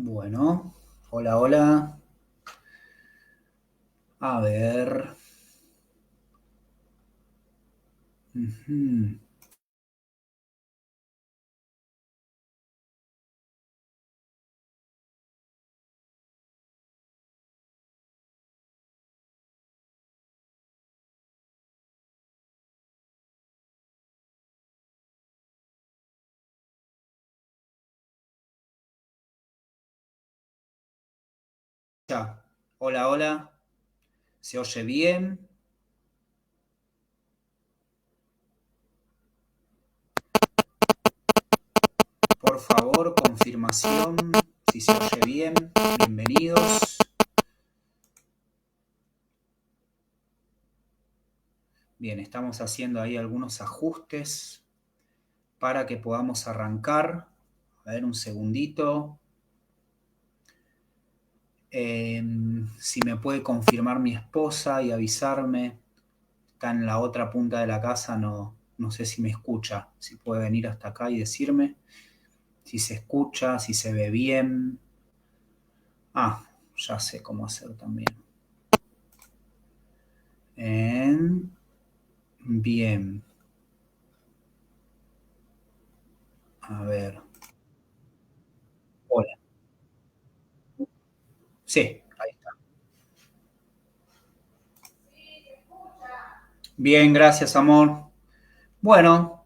Bueno, hola, hola. A ver. Ujú. Ya. Hola, hola. ¿Se oye bien? Por favor, confirmación. Si se oye bien, bienvenidos. Bien, estamos haciendo ahí algunos ajustes para que podamos arrancar. A ver, un segundito. Si me puede confirmar mi esposa y avisarme. Está en la otra punta de la casa, no sé si me escucha. Si puede venir hasta acá y decirme si se escucha, si se ve bien. Ah, ya sé cómo hacer también. Bien. A ver. Hola. Sí, ahí está. Bien, gracias, amor. Bueno,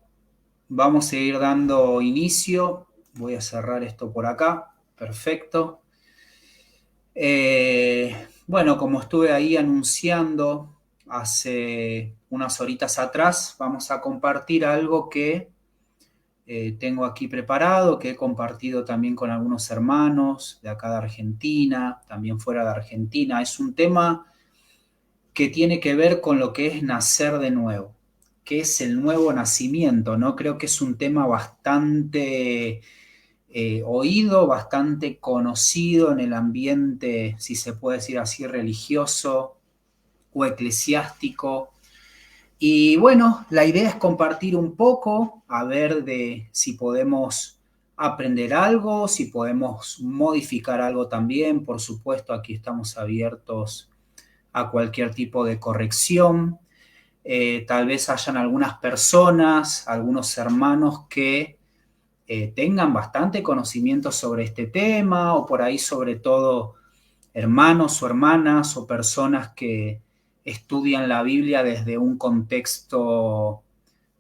vamos a ir dando inicio. Voy a cerrar esto por acá. Perfecto. Bueno, como estuve ahí anunciando hace unas horitas atrás, vamos a compartir algo que tengo aquí preparado, que he compartido también con algunos hermanos de acá de Argentina, también fuera de Argentina. Es un tema que tiene que ver con lo que es nacer de nuevo, que es el nuevo nacimiento, ¿no? Creo que es un tema bastante oído, bastante conocido en el ambiente, si se puede decir así, religioso o eclesiástico. Y bueno, la idea es compartir un poco, a ver de si podemos aprender algo, si podemos modificar algo también. Por supuesto, aquí estamos abiertos a cualquier tipo de corrección. Tal vez hayan algunas personas, algunos hermanos que tengan bastante conocimiento sobre este tema o por ahí sobre todo hermanos o hermanas o personas que estudian la Biblia desde un contexto,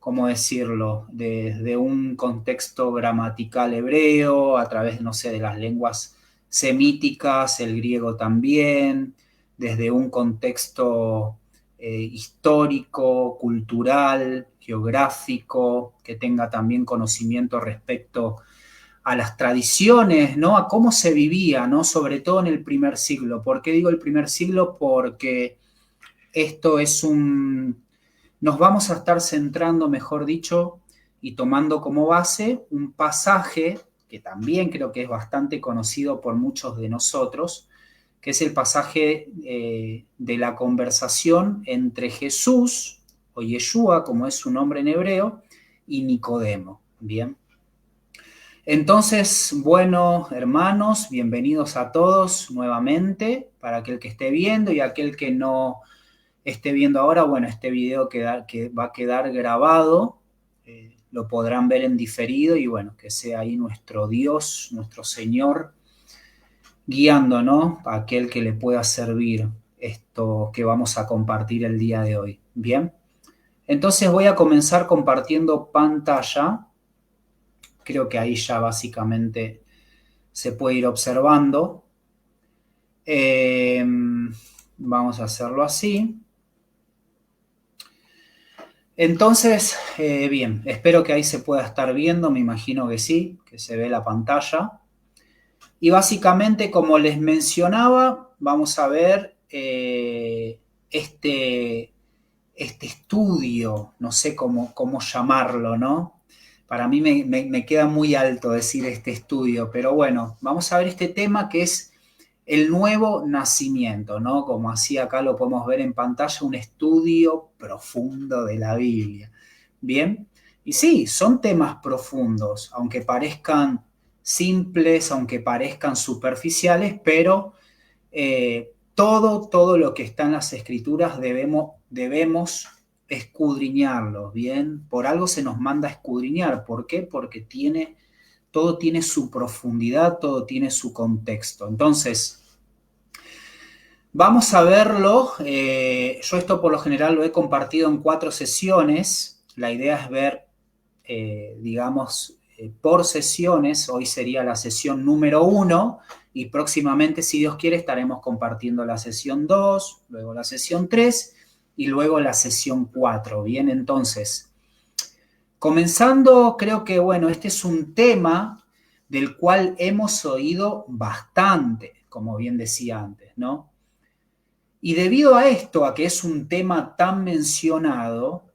¿cómo decirlo? Desde un contexto gramatical hebreo, a través, no sé, de las lenguas semíticas, el griego también, desde un contexto histórico, cultural, geográfico, que tenga también conocimiento respecto a las tradiciones, ¿no? A cómo se vivía, ¿no? Sobre todo en el primer siglo. ¿Por qué digo el primer siglo? Porque esto es un... Nos vamos a estar centrando, mejor dicho, y tomando como base un pasaje que también creo que es bastante conocido por muchos de nosotros, que es el pasaje de la conversación entre Jesús, o Yeshua, como es su nombre en hebreo, y Nicodemo. Bien. Entonces, bueno, hermanos, bienvenidos a todos nuevamente, para aquel que esté viendo y aquel que no esté viendo ahora, bueno, este video que va a quedar grabado, lo podrán ver en diferido y bueno, que sea ahí nuestro Dios, nuestro Señor, guiando, ¿no? A aquel que le pueda servir esto que vamos a compartir el día de hoy. Bien, entonces voy a comenzar compartiendo pantalla. Creo que ahí ya básicamente se puede ir observando. Eh, Vamos a hacerlo así. Entonces, bien, espero que ahí se pueda estar viendo, me imagino que sí, que se ve la pantalla. Y básicamente, como les mencionaba, vamos a ver este estudio, no sé cómo llamarlo, ¿no? Para mí me queda muy alto decir este estudio, pero bueno, vamos a ver este tema que es el nuevo nacimiento, ¿no? Como así acá lo podemos ver en pantalla, un estudio profundo de la Biblia. Bien, y sí, son temas profundos, aunque parezcan simples, aunque parezcan superficiales, pero todo lo que está en las Escrituras debemos escudriñarlo, ¿bien? Por algo se nos manda a escudriñar. ¿Por qué? Porque todo tiene su profundidad, todo tiene su contexto. Entonces, vamos a verlo. Yo esto por lo general lo he compartido en 4 sesiones. La idea es ver, digamos, por sesiones. Hoy sería la sesión número 1 y próximamente, si Dios quiere, estaremos compartiendo la sesión 2, luego la sesión 3 y luego la sesión 4. Bien, entonces, comenzando, creo que, bueno, este es un tema del cual hemos oído bastante, como bien decía antes, ¿no? Y debido a esto, a que es un tema tan mencionado,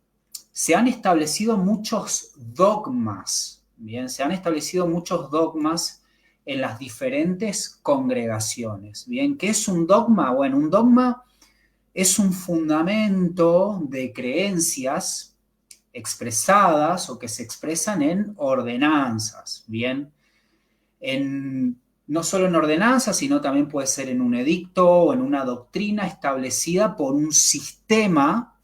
se han establecido muchos dogmas, ¿bien? Se han establecido muchos dogmas en las diferentes congregaciones, ¿bien? ¿Qué es un dogma? Bueno, un dogma es un fundamento de creencias expresadas o que se expresan en ordenanzas, ¿bien? No solo en ordenanzas, sino también puede ser en un edicto o en una doctrina establecida por un sistema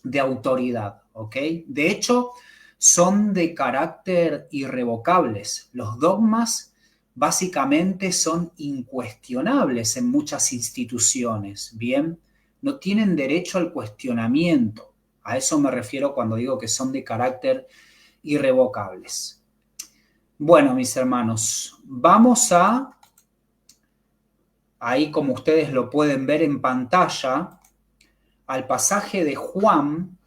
de autoridad, ¿ok? De hecho, son de carácter irrevocables. Los dogmas básicamente son incuestionables en muchas instituciones, ¿bien? No tienen derecho al cuestionamiento. A eso me refiero cuando digo que son de carácter irrevocables. Bueno, mis hermanos, vamos ahí como ustedes lo pueden ver en pantalla, al pasaje de Juan,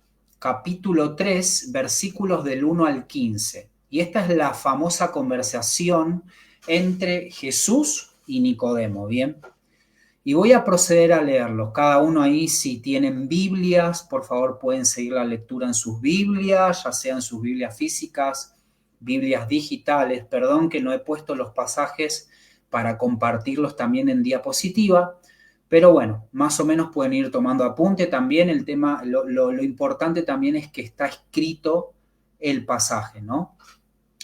capítulo 3, versículos del 1 al 15. Y esta es la famosa conversación entre Jesús y Nicodemo, ¿bien? Y voy a proceder a leerlos. Cada uno ahí, si tienen Biblias, por favor pueden seguir la lectura en sus Biblias, ya sean sus Biblias físicas, Biblias digitales. Perdón que no he puesto los pasajes para compartirlos también en diapositiva, pero bueno, más o menos pueden ir tomando apunte. También el tema, lo importante también es que está escrito el pasaje, ¿no?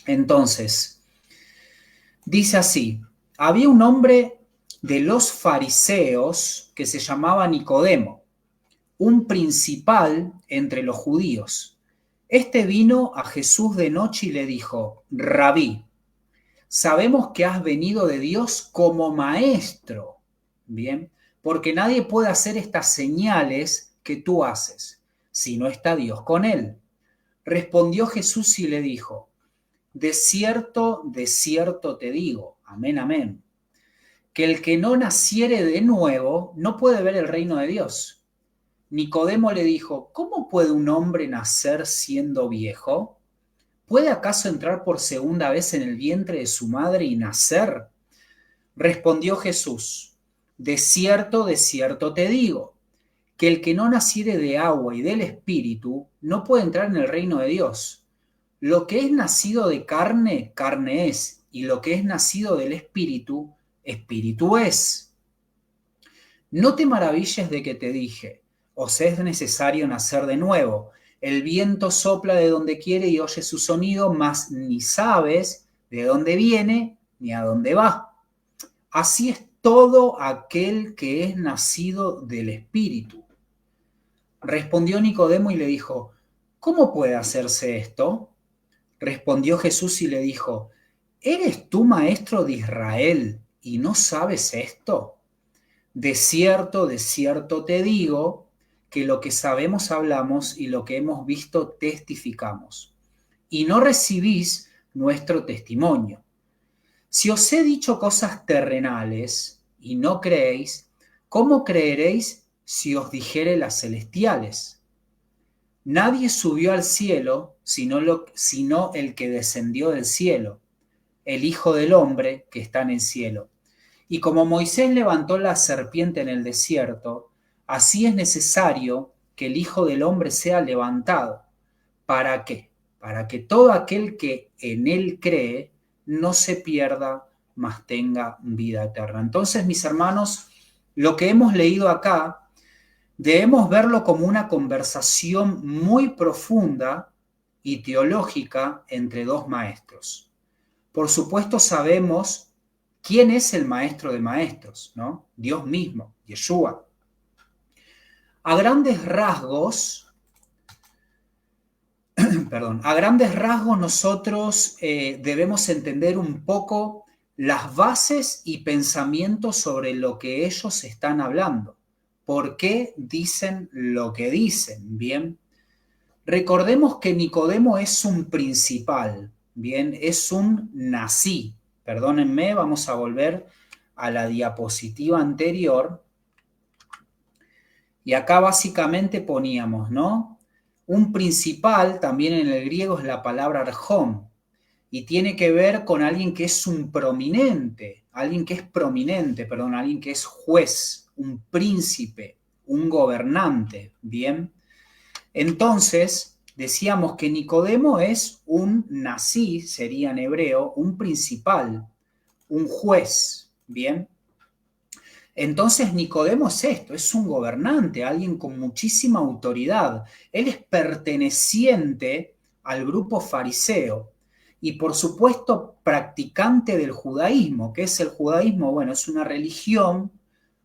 Entonces, dice así: había un hombre de los fariseos que se llamaba Nicodemo, un principal entre los judíos. Este vino a Jesús de noche y le dijo: Rabí, sabemos que has venido de Dios como maestro, ¿bien? Porque nadie puede hacer estas señales que tú haces si no está Dios con él. Respondió Jesús y le dijo: de cierto te digo, amén, amén, que el que no naciere de nuevo no puede ver el reino de Dios. Nicodemo le dijo: ¿cómo puede un hombre nacer siendo viejo? ¿Puede acaso entrar por segunda vez en el vientre de su madre y nacer? Respondió Jesús: de cierto te digo, que el que no naciere de agua y del Espíritu no puede entrar en el reino de Dios. Lo que es nacido de carne, carne es, y lo que es nacido del Espíritu, Espíritu es. No te maravilles de que te dije: os es necesario nacer de nuevo. El viento sopla de donde quiere y oye su sonido, mas ni sabes de dónde viene ni a dónde va. Así es todo aquel que es nacido del Espíritu. Respondió Nicodemo y le dijo: ¿cómo puede hacerse esto? Respondió Jesús y le dijo: ¿eres tú maestro de Israel y no sabes esto? De cierto te digo, que lo que sabemos hablamos y lo que hemos visto testificamos, y no recibís nuestro testimonio. Si os he dicho cosas terrenales y no creéis, ¿cómo creeréis si os dijere las celestiales? Nadie subió al cielo sino el que descendió del cielo, el Hijo del Hombre que está en el cielo. Y como Moisés levantó la serpiente en el desierto, así es necesario que el Hijo del Hombre sea levantado. ¿Para qué? Para que todo aquel que en él cree no se pierda, mas tenga vida eterna. Entonces, mis hermanos, lo que hemos leído acá debemos verlo como una conversación muy profunda y teológica entre dos maestros. por supuesto sabemos quién es el maestro de maestros, ¿no? Dios mismo, Yeshua. A grandes rasgos, nosotros debemos entender un poco las bases y pensamientos sobre lo que ellos están hablando. ¿Por qué dicen lo que dicen? Bien. Recordemos que Nicodemo es un principal, bien, es un nací. Perdónenme, vamos a volver a la diapositiva anterior. Y acá básicamente poníamos, ¿no? Un principal, también en el griego es la palabra arjón, y tiene que ver con alguien que es un prominente, alguien que es juez, un príncipe, un gobernante, ¿bien? Entonces, decíamos que Nicodemo es un nací, sería en hebreo, un principal, un juez, ¿bien? Entonces Nicodemo es esto, es un gobernante, alguien con muchísima autoridad. Él es perteneciente al grupo fariseo y por supuesto practicante del judaísmo. ¿Qué es el judaísmo? Bueno, es una religión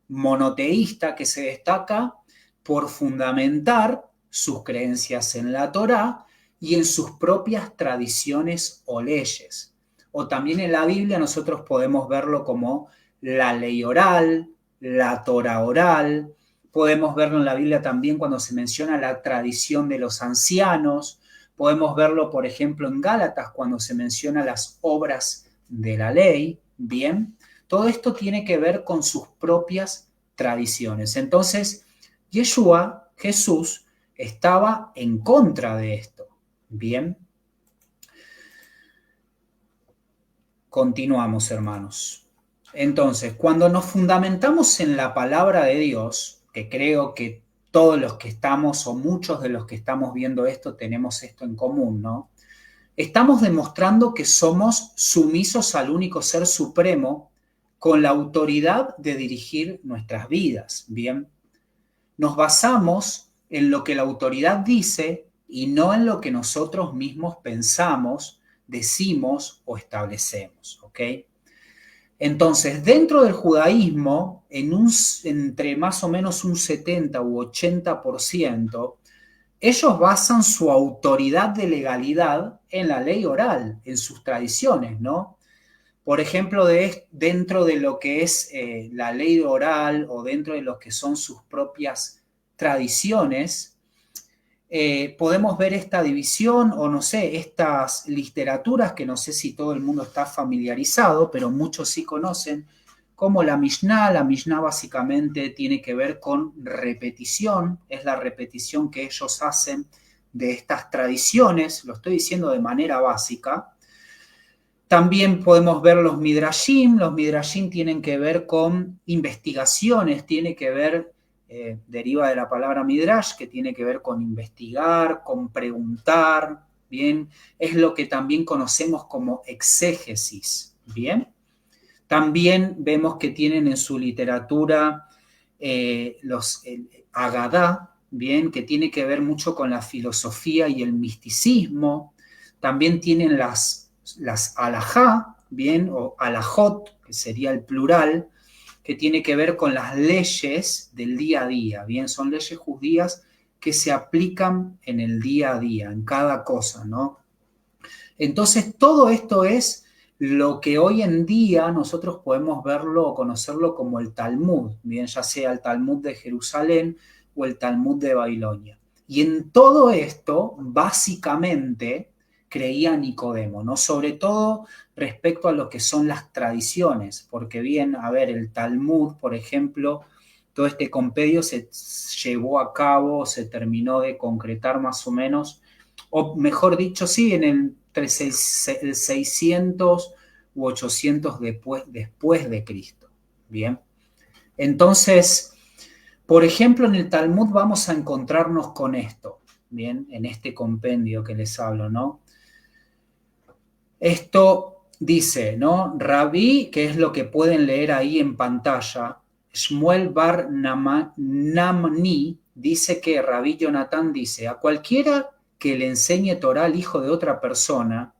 monoteísta que se destaca por fundamentar sus creencias en la Torá y en sus propias tradiciones o leyes. O también en la Biblia nosotros podemos verlo como la ley oral, la Torá oral. Podemos verlo en la Biblia también cuando se menciona la tradición de los ancianos. Podemos verlo, por ejemplo, en Gálatas cuando se menciona las obras de la ley. Bien, todo esto tiene que ver con sus propias tradiciones. Entonces, Yeshua, Jesús, estaba en contra de esto. Bien. Continuamos, hermanos. Entonces, cuando nos fundamentamos en la palabra de Dios, que creo que todos los que estamos o muchos de los que estamos viendo esto tenemos esto en común, ¿no? Estamos demostrando que somos sumisos al único ser supremo con la autoridad de dirigir nuestras vidas, ¿bien? Nos basamos en lo que la autoridad dice y no en lo que nosotros mismos pensamos, decimos o establecemos, ¿ok? Entonces, dentro del judaísmo, entre más o menos un 70 u 80%, ellos basan su autoridad de legalidad en la ley oral, en sus tradiciones, ¿no? Por ejemplo, dentro de lo que es la ley oral o dentro de lo que son sus propias tradiciones, podemos ver esta división o no sé, estas literaturas que no sé si todo el mundo está familiarizado, pero muchos sí conocen, como la Mishnah. La Mishnah básicamente tiene que ver con repetición, es la repetición que ellos hacen de estas tradiciones, lo estoy diciendo de manera básica. También podemos ver los midrashim tienen que ver con investigaciones, tiene que ver deriva de la palabra midrash, que tiene que ver con investigar, con preguntar, ¿bien? Es lo que también conocemos como exégesis, ¿bien? También vemos que tienen en su literatura los Agadá, ¿bien? Que tiene que ver mucho con la filosofía y el misticismo. También tienen las alajá, ¿bien? O alajot, que sería el plural, que tiene que ver con las leyes del día a día, ¿bien? Son leyes judías que se aplican en el día a día, en cada cosa, ¿no? Entonces, todo esto es lo que hoy en día nosotros podemos verlo o conocerlo como el Talmud, bien, ya sea el Talmud de Jerusalén o el Talmud de Babilonia. Y en todo esto, básicamente, creía Nicodemo, ¿no? Sobre todo respecto a lo que son las tradiciones, porque bien, a ver, el Talmud, por ejemplo, todo este compendio se llevó a cabo, se terminó de concretar más o menos, o mejor dicho, sí, entre el 600 u 800 después de Cristo. Bien. Entonces, por ejemplo, en el Talmud vamos a encontrarnos con esto, bien, en este compendio que les hablo, ¿no? Esto dice, ¿no? Rabí, que es lo que pueden leer ahí en pantalla, Shmuel bar Namni dice que Rabí Jonatán dice, a cualquiera que le enseñe Torah al hijo de otra persona,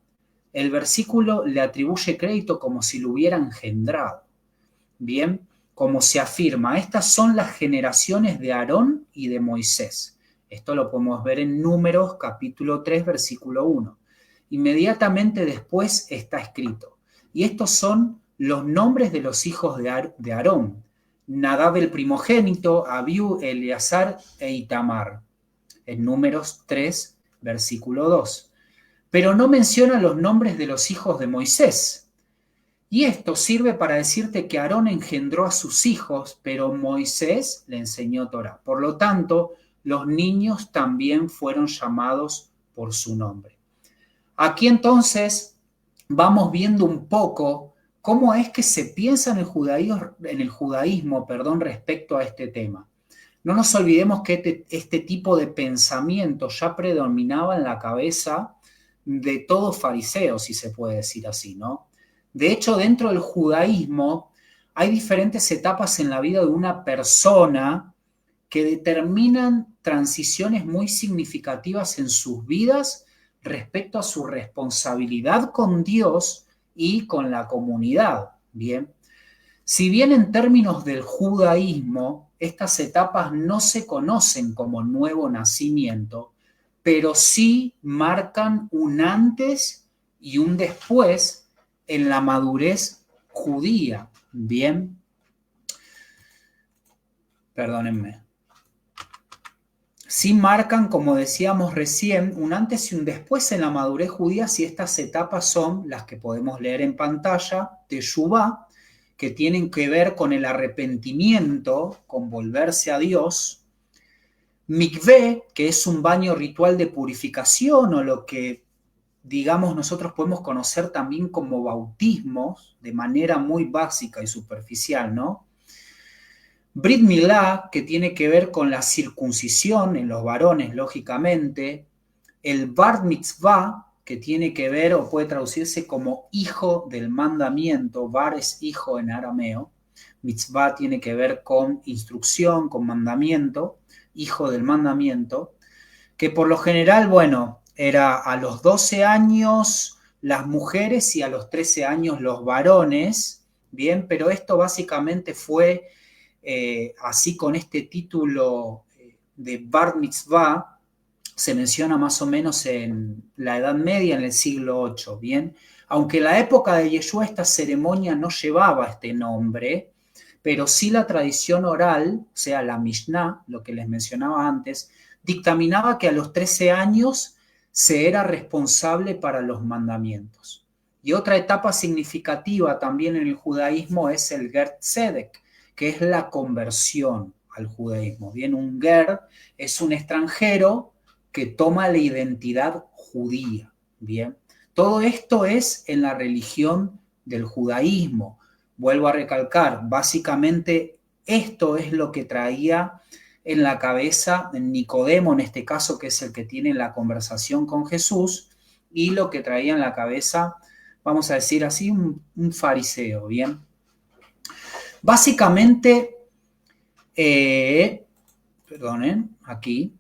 el versículo le atribuye crédito como si lo hubiera engendrado. Bien, como se afirma, estas son las generaciones de Aarón y de Moisés. Esto lo podemos ver en Números capítulo 3, versículo 1. Inmediatamente después está escrito, y estos son los nombres de los hijos de Aarón: Nadab el primogénito, Abiú, Eleazar e Itamar. En Números 3, versículo 2. Pero no menciona los nombres de los hijos de Moisés. Y esto sirve para decirte que Aarón engendró a sus hijos, pero Moisés le enseñó Torá. Por lo tanto, los niños también fueron llamados por su nombre. Aquí entonces vamos viendo un poco cómo es que se piensa en el judaísmo, respecto a este tema. No nos olvidemos que este tipo de pensamiento ya predominaba en la cabeza de todo fariseo, si se puede decir así, ¿no? De hecho, dentro del judaísmo hay diferentes etapas en la vida de una persona que determinan transiciones muy significativas en sus vidas respecto a su responsabilidad con Dios y con la comunidad. Bien, si bien en términos del judaísmo estas etapas no se conocen como nuevo nacimiento, pero sí marcan un antes y un después en la madurez judía. Bien, perdónenme. Sí marcan, como decíamos recién, un antes y un después en la madurez judía, si estas etapas son las que podemos leer en pantalla: Teshuvá, que tienen que ver con el arrepentimiento, con volverse a Dios; Mikvé, que es un baño ritual de purificación, o lo que, digamos, nosotros podemos conocer también como bautismos, de manera muy básica y superficial, ¿no? Brit Milá, que tiene que ver con la circuncisión en los varones, lógicamente; el Bar Mitzvah, que tiene que ver o puede traducirse como hijo del mandamiento. Bar es hijo en arameo, Mitzvah tiene que ver con instrucción, con mandamiento, hijo del mandamiento, que por lo general, bueno, era a los 12 años las mujeres y a los 13 años los varones, bien, pero esto básicamente fue así, con este título de Bar Mitzvah, se menciona más o menos en la Edad Media, en el siglo VIII, ¿bien? Aunque en la época de Yeshua esta ceremonia no llevaba este nombre, pero sí la tradición oral, o sea, la Mishnah, lo que les mencionaba antes, dictaminaba que a los 13 años se era responsable para los mandamientos. Y otra etapa significativa también en el judaísmo es el Ger Tzedek, que es la conversión al judaísmo. Bien, un ger es un extranjero que toma la identidad judía. Bien, todo esto es en la religión del judaísmo. Vuelvo a recalcar, básicamente esto es lo que traía en la cabeza Nicodemo, en este caso, que es el que tiene la conversación con Jesús, y lo que traía en la cabeza, vamos a decir así, un fariseo, ¿bien? Básicamente, perdonen, aquí,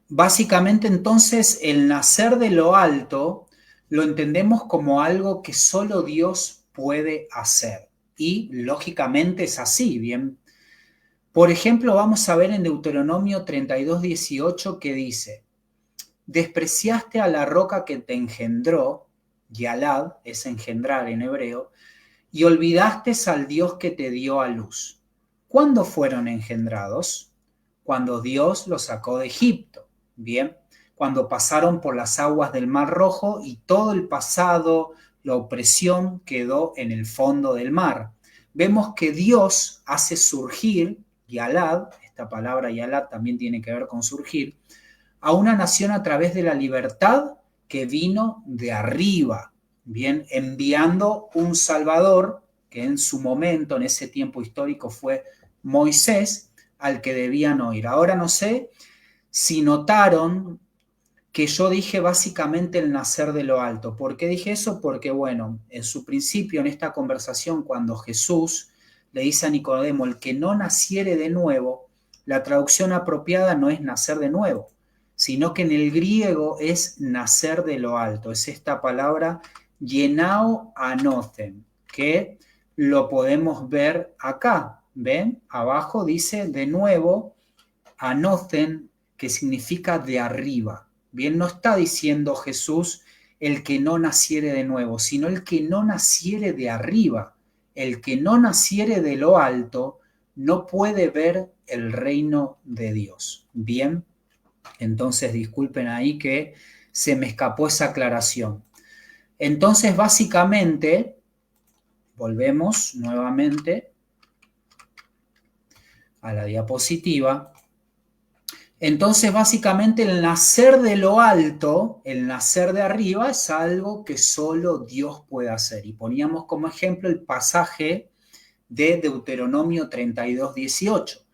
básicamente entonces el nacer de lo alto lo entendemos como algo que solo Dios puede hacer. Y lógicamente es así, ¿bien? Por ejemplo, vamos a ver en Deuteronomio 32:18 que dice: despreciaste a la roca que te engendró, Yalad, es engendrar en hebreo, y olvidaste al Dios que te dio a luz. ¿Cuándo fueron engendrados? Cuando Dios los sacó de Egipto. Bien, cuando pasaron por las aguas del Mar Rojo y todo el pasado, la opresión quedó en el fondo del mar. Vemos que Dios hace surgir, Yalad, esta palabra Yalad también tiene que ver con surgir, a una nación a través de la libertad que vino de arriba. Bien, enviando un Salvador, que en su momento, en ese tiempo histórico, fue Moisés, al que debían oír. Ahora no sé si notaron que yo dije básicamente el nacer de lo alto. ¿Por qué dije eso? Porque, bueno, en su principio, en esta conversación, cuando Jesús le dice a Nicodemo, el que no naciere de nuevo, la traducción apropiada no es nacer de nuevo, sino que en el griego es nacer de lo alto. Es esta palabra Yenao Anothen, que lo podemos ver acá. ¿Ven? Abajo dice de nuevo Anothen, que significa de arriba. Bien, no está diciendo Jesús el que no naciere de nuevo, sino el que no naciere de arriba. El que no naciere de lo alto no puede ver el reino de Dios. Bien, entonces disculpen ahí que se me escapó esa aclaración. Entonces, básicamente, volvemos nuevamente a la diapositiva. Entonces, básicamente, el nacer de lo alto, el nacer de arriba, es algo que solo Dios puede hacer. Y poníamos como ejemplo el pasaje de Deuteronomio 32:18,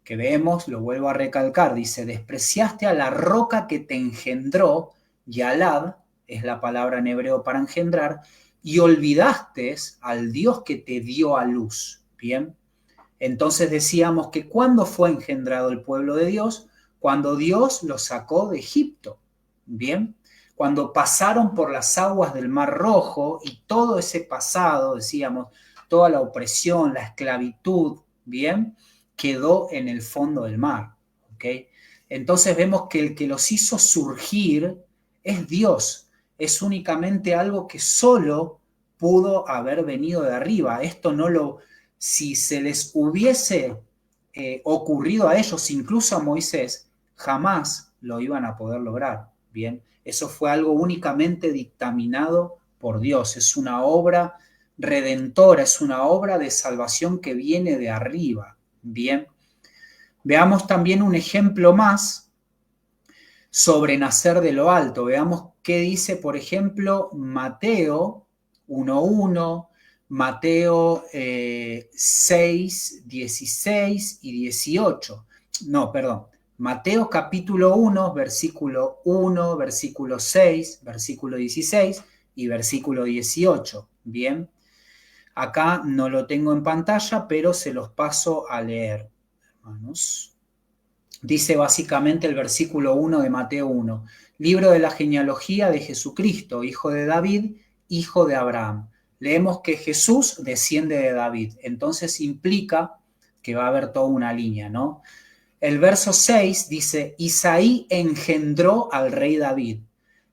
que vemos, lo vuelvo a recalcar, dice, despreciaste a la roca que te engendró, Yalad, es la palabra en hebreo para engendrar, y olvidaste al Dios que te dio a luz. Bien, entonces decíamos que ¿cuándo fue engendrado el pueblo de Dios? Cuando Dios los sacó de Egipto. Bien, cuando pasaron por las aguas del Mar Rojo y todo ese pasado, decíamos, toda la opresión, la esclavitud, bien, quedó en el fondo del mar. ¿Ok? Entonces vemos que el que los hizo surgir es Dios. Es únicamente algo que solo pudo haber venido de arriba. Esto no lo... Si se les hubiese ocurrido a ellos, incluso a Moisés, jamás lo iban a poder lograr. Bien, eso fue algo únicamente dictaminado por Dios. Es una obra redentora, es una obra de salvación que viene de arriba. Bien, veamos también un ejemplo más sobre nacer de lo alto. Veamos qué dice, por ejemplo, Mateo 1:1, Mateo 6, 16 y 18. No, perdón. Mateo capítulo 1, versículo 1, versículo 6, versículo 16 y versículo 18. Bien. Acá no lo tengo en pantalla, pero se los paso a leer, hermanos. Dice básicamente el versículo 1 de Mateo 1, libro de la genealogía de Jesucristo, hijo de David, hijo de Abraham. Leemos que Jesús desciende de David, entonces implica que va a haber toda una línea, ¿no? El verso 6 dice, Isaí engendró al rey David.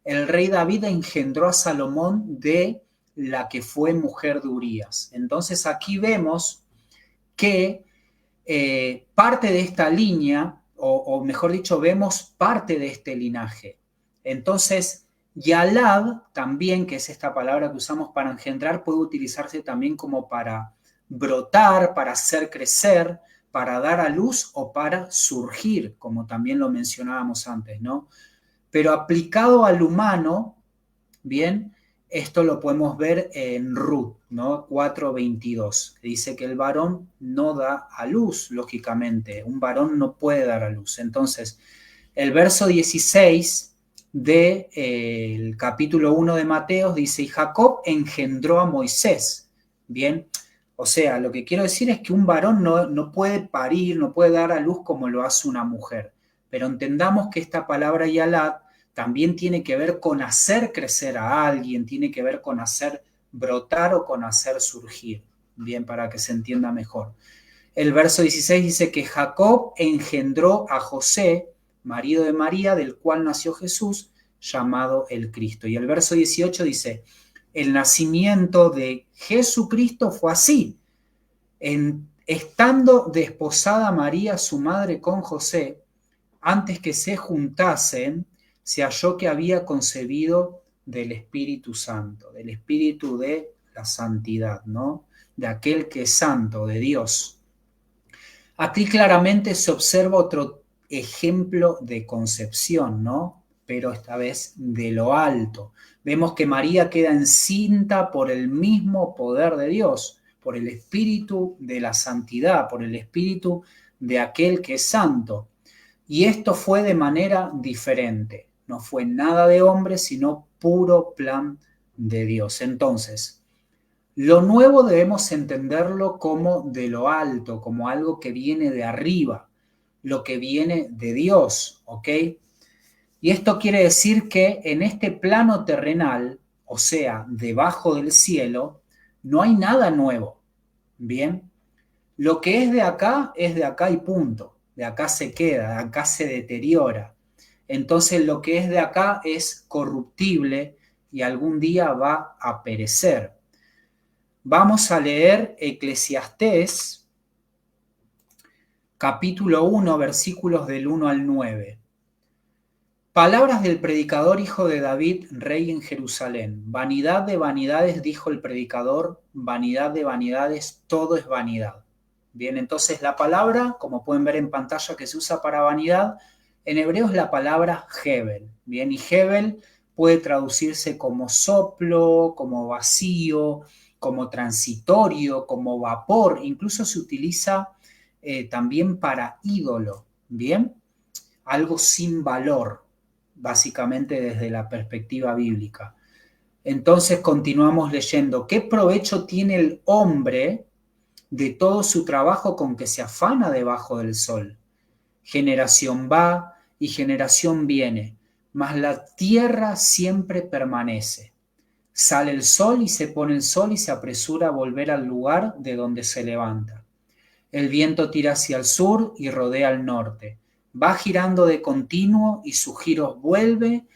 El rey David engendró a Salomón de la que fue mujer de Urías. Entonces aquí vemos que parte de esta línea, o mejor dicho, vemos parte de este linaje. Entonces, Yalad también, que es esta palabra que usamos para engendrar, puede utilizarse también como para brotar, para hacer crecer, para dar a luz o para surgir, como también lo mencionábamos antes, ¿no? Pero aplicado al humano, bien, esto lo podemos ver en Ruth, ¿no? 4:22, que dice que el varón no da a luz, lógicamente. Un varón no puede dar a luz. Entonces, el verso 16 del capítulo 1 de Mateo dice, y Jacob engendró a Moisés. Bien, o sea, lo que quiero decir es que un varón no puede parir, no puede dar a luz como lo hace una mujer. Pero entendamos que esta palabra Yalad también tiene que ver con hacer crecer a alguien, tiene que ver con hacer brotar o con hacer surgir. Bien, para que se entienda mejor. El verso 16 dice que Jacob engendró a José, marido de María, del cual nació Jesús, llamado el Cristo. Y el verso 18 dice, el nacimiento de Jesucristo fue así. Estando desposada María, su madre, con José, antes que se juntasen, se halló que había concebido del Espíritu Santo, del Espíritu de la santidad, ¿no? De aquel que es santo, de Dios. Aquí claramente se observa otro ejemplo de concepción, ¿no? Pero esta vez de lo alto. Vemos que María queda encinta por el mismo poder de Dios, por el Espíritu de la santidad, por el Espíritu de aquel que es santo. Y esto fue de manera diferente. No fue nada de hombre, sino puro plan de Dios. Entonces, lo nuevo debemos entenderlo como de lo alto, como algo que viene de arriba, lo que viene de Dios, ¿ok? Y esto quiere decir que en este plano terrenal, o sea, debajo del cielo, no hay nada nuevo. Bien, lo que es de acá y punto. De acá se queda, de acá se deteriora. Entonces lo que es de acá es corruptible y algún día va a perecer. Vamos a leer Eclesiastés, capítulo 1, versículos del 1 al 9. Palabras del predicador hijo de David, rey en Jerusalén. Vanidad de vanidades, dijo el predicador, vanidad de vanidades, todo es vanidad. Bien, entonces la palabra, como pueden ver en pantalla que se usa para vanidad, en hebreo es la palabra Hebel. Bien, y Hebel puede traducirse como soplo, como vacío, como transitorio, como vapor, incluso se utiliza también para ídolo. Bien, algo sin valor, básicamente desde la perspectiva bíblica. Entonces continuamos leyendo. ¿Qué provecho tiene el hombre de todo su trabajo con que se afana debajo del sol? Generación va y generación viene, mas la tierra siempre permanece. Sale el sol y se pone el sol y se apresura a volver al lugar de donde se levanta. El viento tira hacia el sur y rodea al norte. Va girando de continuo y sus giros vuelve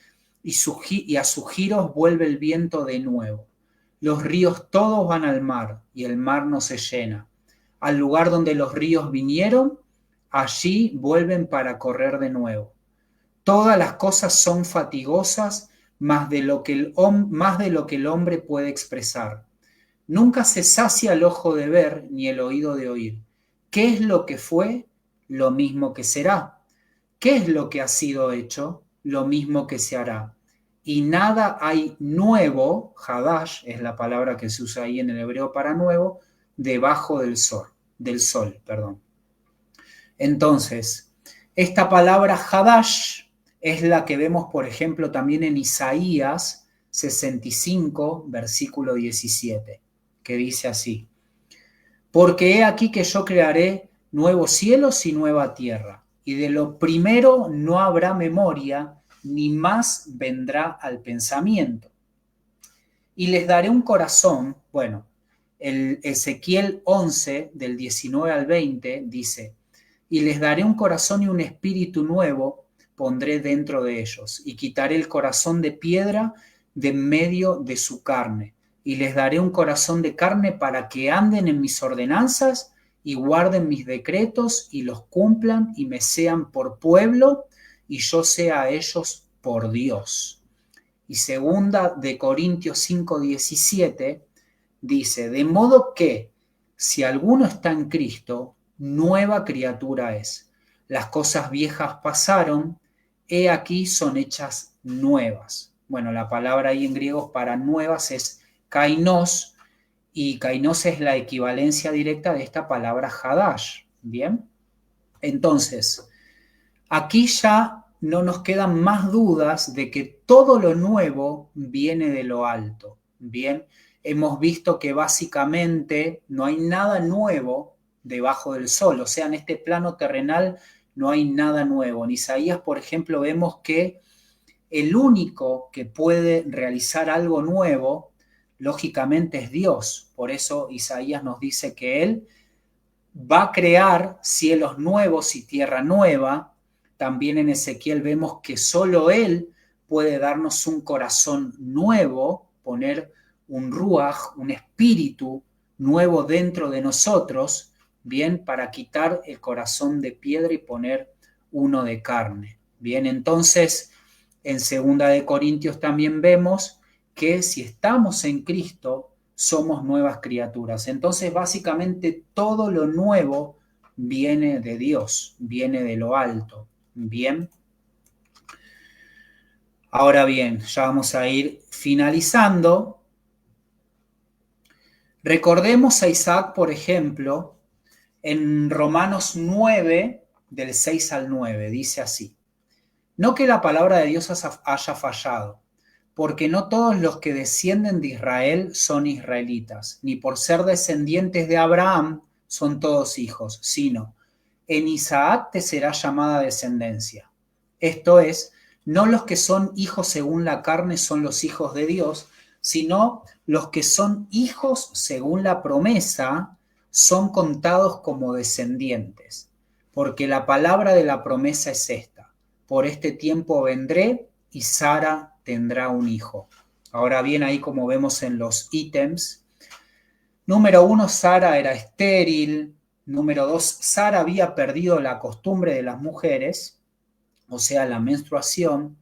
y a sus giros vuelve el viento de nuevo. Los ríos todos van al mar y el mar no se llena. Al lugar donde los ríos vinieron, allí vuelven para correr de nuevo. Todas las cosas son fatigosas, más de lo que el hombre puede expresar. Nunca se sacia el ojo de ver ni el oído de oír. ¿Qué es lo que fue? Lo mismo que será. ¿Qué es lo que ha sido hecho? Lo mismo que se hará. Y nada hay nuevo, hadash es la palabra que se usa ahí en el hebreo para nuevo, debajo del sol. Entonces, esta palabra hadash es la que vemos, por ejemplo, también en Isaías 65, versículo 17, que dice así: porque he aquí que yo crearé nuevos cielos y nueva tierra, y de lo primero no habrá memoria, ni más vendrá al pensamiento. Y les daré un corazón, bueno, el Ezequiel 11, del 19 al 20, dice: y les daré un corazón y un espíritu nuevo pondré dentro de ellos, y quitaré el corazón de piedra de en medio de su carne, y les daré un corazón de carne para que anden en mis ordenanzas y guarden mis decretos y los cumplan y me sean por pueblo y yo sea a ellos por Dios. Y segunda de Corintios 5:17 dice: de modo que si alguno está en Cristo, nueva criatura es. Las cosas viejas pasaron, he aquí son hechas nuevas. Bueno, la palabra ahí en griego para nuevas es kainos, y kainos es la equivalencia directa de esta palabra hadash. Bien, entonces, aquí ya no nos quedan más dudas de que todo lo nuevo viene de lo alto. Bien, hemos visto que básicamente no hay nada nuevo debajo del sol, o sea, en este plano terrenal no hay nada nuevo. En Isaías, por ejemplo, vemos que el único que puede realizar algo nuevo, lógicamente, es Dios. Por eso Isaías nos dice que Él va a crear cielos nuevos y tierra nueva. También en Ezequiel vemos que solo Él puede darnos un corazón nuevo, poner un ruaj, un espíritu nuevo dentro de nosotros, bien, para quitar el corazón de piedra y poner uno de carne. Bien, entonces en segunda de Corintios también vemos que si estamos en Cristo, somos nuevas criaturas. Entonces, básicamente, todo lo nuevo viene de Dios, viene de lo alto. Bien. Ahora bien, ya vamos a ir finalizando. Recordemos a Isaac, por ejemplo, en Romanos 9, del 6 al 9, dice así: no que la palabra de Dios haya fallado, porque no todos los que descienden de Israel son israelitas, ni por ser descendientes de Abraham son todos hijos, sino en Isaac te será llamada descendencia. Esto es, no los que son hijos según la carne son los hijos de Dios, sino los que son hijos según la promesa son contados como descendientes, porque la palabra de la promesa es esta: por este tiempo vendré y Sara tendrá un hijo. Ahora bien, ahí como vemos en los ítems, número 1, Sara era estéril. Número 2, Sara había perdido la costumbre de las mujeres, o sea, la menstruación.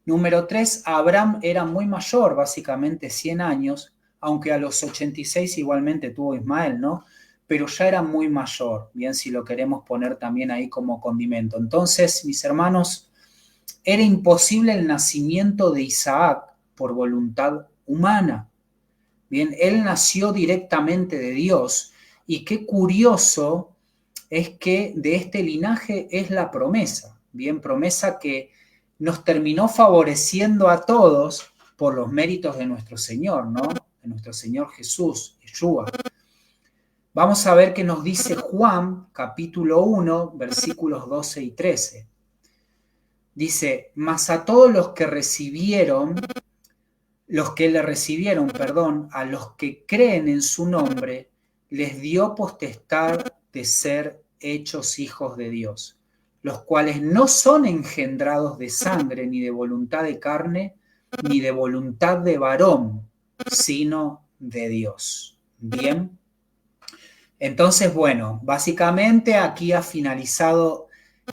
Número 3, Abraham era muy mayor, básicamente 100 años, aunque a los 86 igualmente tuvo Ismael, ¿no? Pero ya era muy mayor, bien, si lo queremos poner también ahí como condimento. Entonces, mis hermanos, era imposible el nacimiento de Isaac por voluntad humana. Bien, él nació directamente de Dios, y qué curioso es que de este linaje es la promesa, bien, promesa que nos terminó favoreciendo a todos por los méritos de nuestro Señor, ¿no? De nuestro Señor Jesús, Yeshua. Vamos a ver qué nos dice Juan, capítulo 1, versículos 12 y 13. Dice: mas a todos los que le recibieron, a los que creen en su nombre, les dio potestad de ser hechos hijos de Dios, los cuales no son engendrados de sangre, ni de voluntad de carne, ni de voluntad de varón, sino de Dios. Bien. Entonces, bueno, básicamente aquí ha finalizado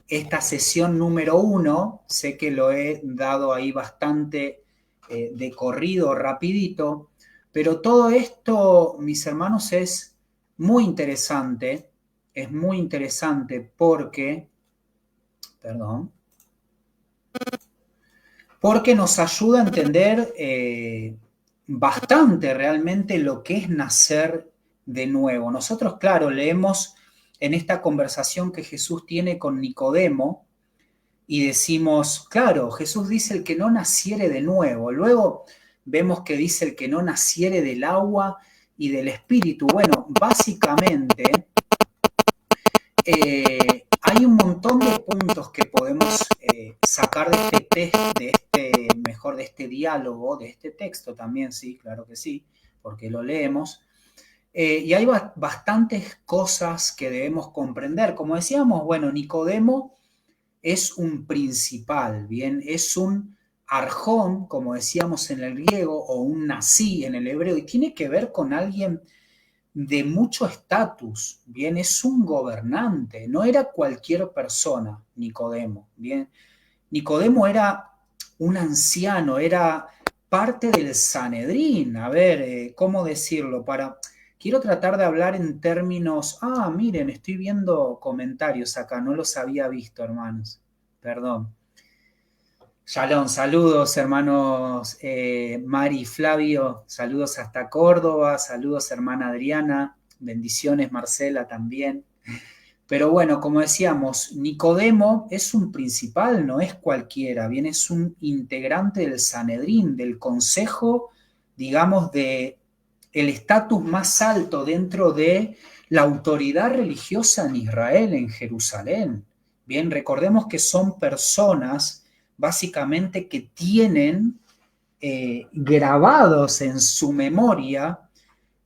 esta sesión número 1. Sé que lo he dado ahí bastante de corrido, rapidito, pero todo esto, mis hermanos, es muy interesante porque nos ayuda a entender bastante realmente lo que es nacer de nuevo. Nosotros, claro, leemos en esta conversación que Jesús tiene con Nicodemo y decimos, claro, Jesús dice el que no naciere de nuevo. Luego vemos que dice el que no naciere del agua y del espíritu. Bueno, básicamente hay un montón de puntos que podemos sacar de este texto, de este diálogo, de este texto también, sí, claro que sí, porque lo leemos. Y hay bastantes cosas que debemos comprender. Como decíamos, bueno, Nicodemo es un principal, bien, es un arjón, como decíamos en el griego, o un nazí en el hebreo, y tiene que ver con alguien de mucho estatus, bien, es un gobernante, no era cualquier persona, Nicodemo, bien. Nicodemo era un anciano, era parte del Sanedrín. A ver, ¿cómo decirlo? Quiero tratar de hablar en términos... miren, estoy viendo comentarios acá, no los había visto, hermanos. Perdón. Shalom, saludos, hermanos Mari y Flavio, saludos hasta Córdoba, saludos, hermana Adriana, bendiciones, Marcela también. Pero bueno, como decíamos, Nicodemo es un principal, no es cualquiera, bien, es un integrante del Sanedrín, del consejo, digamos, de el estatus más alto dentro de la autoridad religiosa en Israel, en Jerusalén. Bien, recordemos que son personas básicamente que tienen grabados en su memoria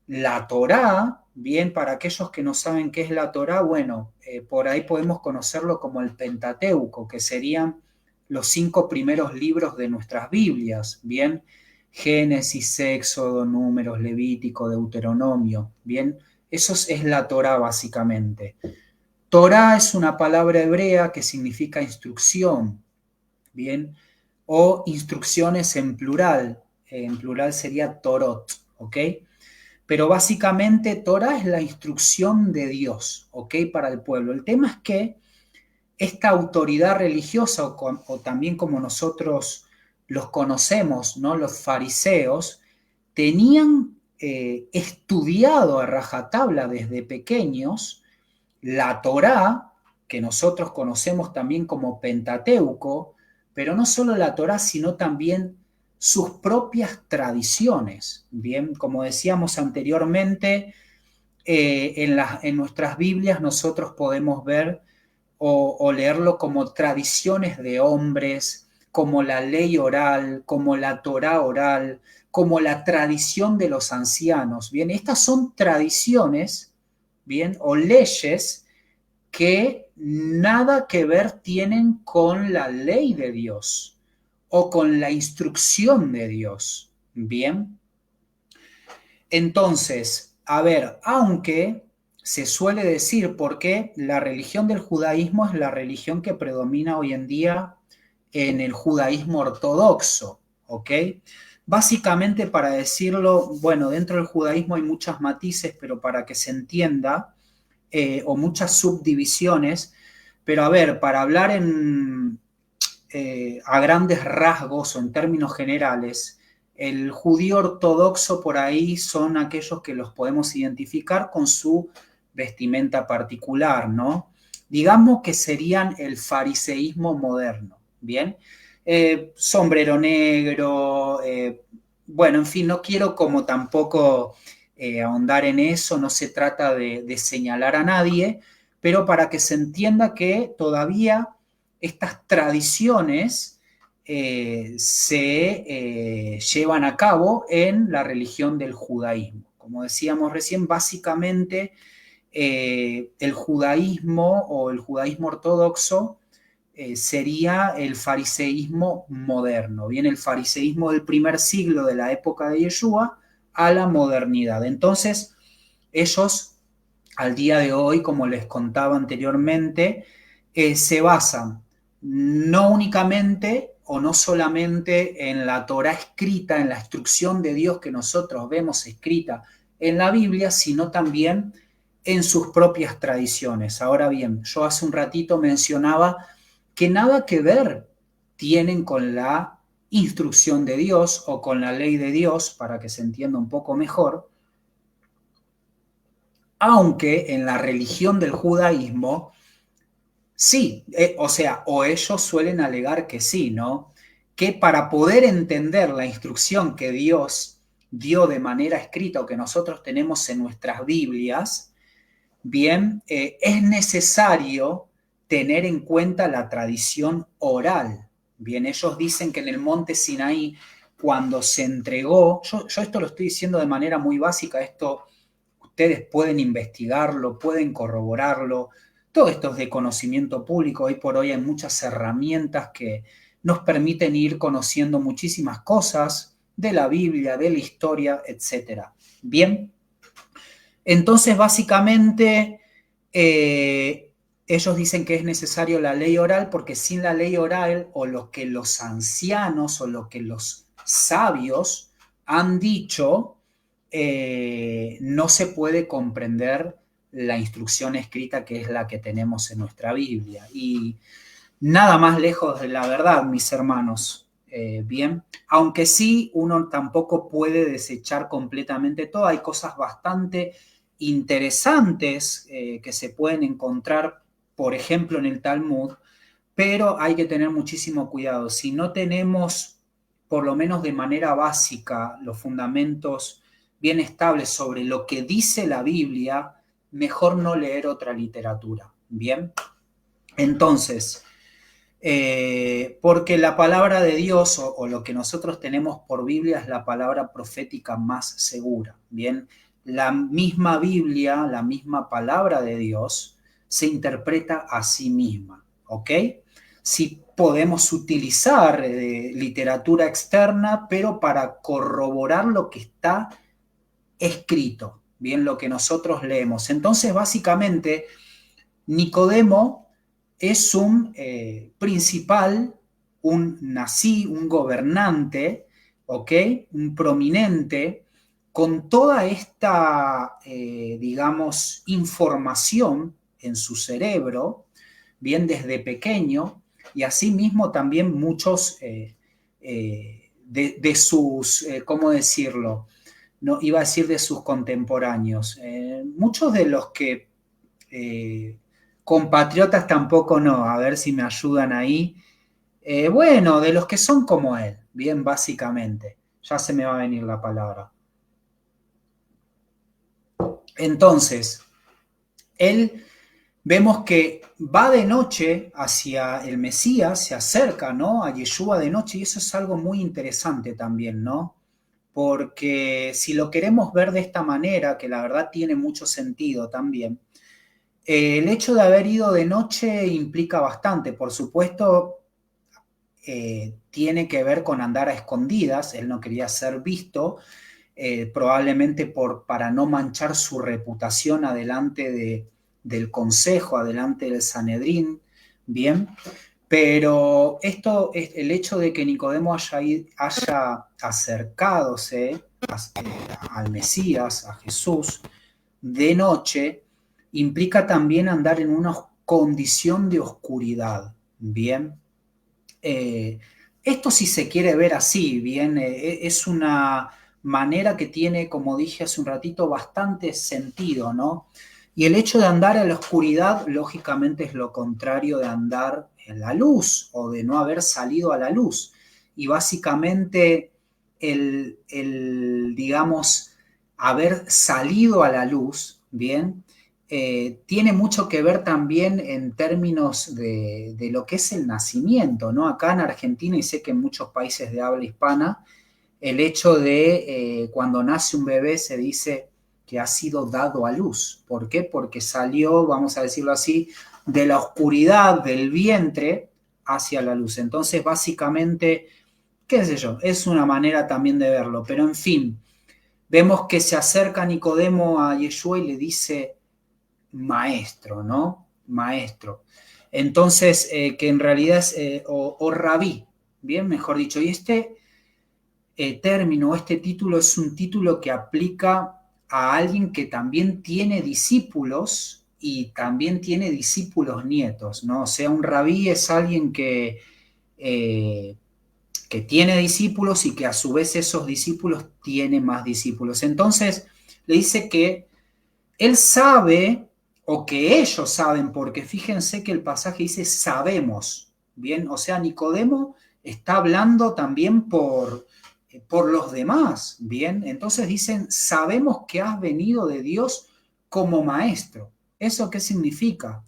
la Torá. Bien, para aquellos que no saben qué es la Torá, bueno, por ahí podemos conocerlo como el Pentateuco, que serían los 5 primeros libros de nuestras Biblias, bien, Génesis, Éxodo, Números, Levítico, Deuteronomio, bien, eso es la Torá básicamente. Torá es una palabra hebrea que significa instrucción, bien, o instrucciones en plural sería Torot, ¿ok? Pero básicamente Torah es la instrucción de Dios, ¿ok? Para el pueblo. El tema es que esta autoridad religiosa, o también como nosotros los conocemos, ¿no? Los fariseos, tenían estudiado a rajatabla desde pequeños la Torá, que nosotros conocemos también como Pentateuco, pero no solo la Torá, sino también sus propias tradiciones. Bien, como decíamos anteriormente, en nuestras Biblias nosotros podemos ver o leerlo como tradiciones de hombres, como la ley oral, como la Torá oral, como la tradición de los ancianos. Bien, estas son tradiciones, bien, o leyes que nada que ver tienen con la ley de Dios o con la instrucción de Dios. Bien. Entonces, a ver, aunque se suele decir, porque la religión del judaísmo es la religión que predomina hoy en día en el judaísmo ortodoxo, ¿ok? Básicamente, para decirlo, bueno, dentro del judaísmo hay muchos matices, pero para que se entienda, o muchas subdivisiones, pero a ver, para hablar a grandes rasgos o en términos generales, el judío ortodoxo por ahí son aquellos que los podemos identificar con su vestimenta particular, ¿no? Digamos que serían el fariseísmo moderno, ¿bien? Sombrero negro, bueno, en fin, no quiero como tampoco ahondar en eso, no se trata de señalar a nadie, pero para que se entienda que todavía estas tradiciones se llevan a cabo en la religión del judaísmo. Como decíamos recién, básicamente el judaísmo o el judaísmo ortodoxo sería el fariseísmo moderno, bien el fariseísmo del primer siglo de la época de Yeshua a la modernidad. Entonces, ellos al día de hoy, como les contaba anteriormente, se basan no únicamente o no solamente en la Torá escrita, en la instrucción de Dios que nosotros vemos escrita en la Biblia, sino también en sus propias tradiciones. Ahora bien, yo hace un ratito mencionaba que nada que ver tienen con la instrucción de Dios o con la ley de Dios, para que se entienda un poco mejor, aunque en la religión del judaísmo sí, o sea, o ellos suelen alegar que sí, ¿no? Que para poder entender la instrucción que Dios dio de manera escrita o que nosotros tenemos en nuestras Biblias, bien, es necesario tener en cuenta la tradición oral. Bien, ellos dicen que en el monte Sinaí, cuando se entregó, yo esto lo estoy diciendo de manera muy básica, esto ustedes pueden investigarlo, pueden corroborarlo. Todo esto es de conocimiento público. Hoy por hoy hay muchas herramientas que nos permiten ir conociendo muchísimas cosas de la Biblia, de la historia, etc. Bien, entonces básicamente ellos dicen que es necesario la ley oral porque sin la ley oral o lo que los ancianos o lo que los sabios han dicho, no se puede comprender la instrucción escrita que es la que tenemos en nuestra Biblia. Y nada más lejos de la verdad, mis hermanos. Bien, aunque sí, uno tampoco puede desechar completamente todo. Hay cosas bastante interesantes que se pueden encontrar, por ejemplo, en el Talmud, pero hay que tener muchísimo cuidado. Si no tenemos, por lo menos de manera básica, los fundamentos bien estables sobre lo que dice la Biblia, mejor no leer otra literatura. Bien, entonces, porque la palabra de Dios o lo que nosotros tenemos por Biblia es la palabra profética más segura. Bien, la misma Biblia, la misma palabra de Dios se interpreta a sí misma. ¿Ok? Sí podemos utilizar literatura externa, pero para corroborar lo que está escrito, bien, lo que nosotros leemos. Entonces, básicamente, Nicodemo es un principal, un nací, un gobernante, ¿ok? Un prominente, con toda esta, digamos, información en su cerebro, bien desde pequeño, y asimismo también muchos de sus, ¿cómo decirlo? No, iba a decir de sus contemporáneos. Muchos de los que compatriotas tampoco no, a ver si me ayudan ahí. Bueno, de los que son como él, bien, básicamente. Ya se me va a venir la palabra. Entonces, él vemos que va de noche hacia el Mesías, se acerca, ¿no? A Yeshua de noche, y eso es algo muy interesante también, ¿no? porque si lo queremos ver de esta manera, que la verdad tiene mucho sentido también, el hecho de haber ido de noche implica bastante. Por supuesto, tiene que ver con andar a escondidas. Él no quería ser visto, probablemente para no manchar su reputación adelante del consejo, adelante del Sanedrín. Bien, pero el hecho de que Nicodemo haya acercadose al Mesías, a Jesús, de noche, implica también andar en una condición de oscuridad. Bien, esto si se quiere ver así, bien, es una manera que tiene, como dije hace un ratito, bastante sentido, ¿no? Y el hecho de andar en la oscuridad, lógicamente, es lo contrario de andar en la luz o de no haber salido a la luz. Y básicamente digamos, haber salido a la luz, bien, tiene mucho que ver también en términos de lo que es el nacimiento, ¿no? Acá en Argentina, y sé que en muchos países de habla hispana, el hecho de cuando nace un bebé se dice que ha sido dado a luz. ¿Por qué? Porque salió, vamos a decirlo así, de la oscuridad del vientre hacia la luz. Entonces, básicamente, qué sé yo, es una manera también de verlo. Pero en fin, vemos que se acerca Nicodemo a Yeshua y le dice, maestro, ¿no? Maestro. Entonces, que en realidad es, o rabí, bien, mejor dicho. Y este término, este título es un título que aplica a alguien que también tiene discípulos y también tiene discípulos nietos, ¿no? O sea, un rabí es alguien que tiene discípulos y que a su vez esos discípulos tienen más discípulos. Entonces, le dice que él sabe, o que ellos saben, porque fíjense que el pasaje dice sabemos, ¿bien? O sea, Nicodemo está hablando también por los demás, ¿bien? Entonces dicen, sabemos que has venido de Dios como maestro. ¿Eso qué significa?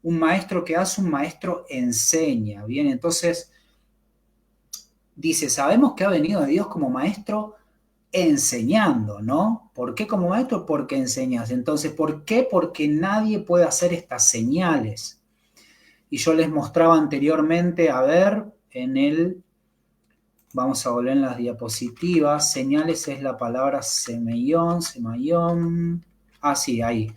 Un maestro que hace, un maestro enseña, ¿bien? Entonces dice, sabemos que ha venido de Dios como maestro enseñando, ¿no? ¿Por qué como maestro? Porque enseñas. Entonces, ¿por qué? Porque nadie puede hacer estas señales. Y yo les mostraba anteriormente, a ver, vamos a volver en las diapositivas, señales es la palabra semeión, sí, ahí,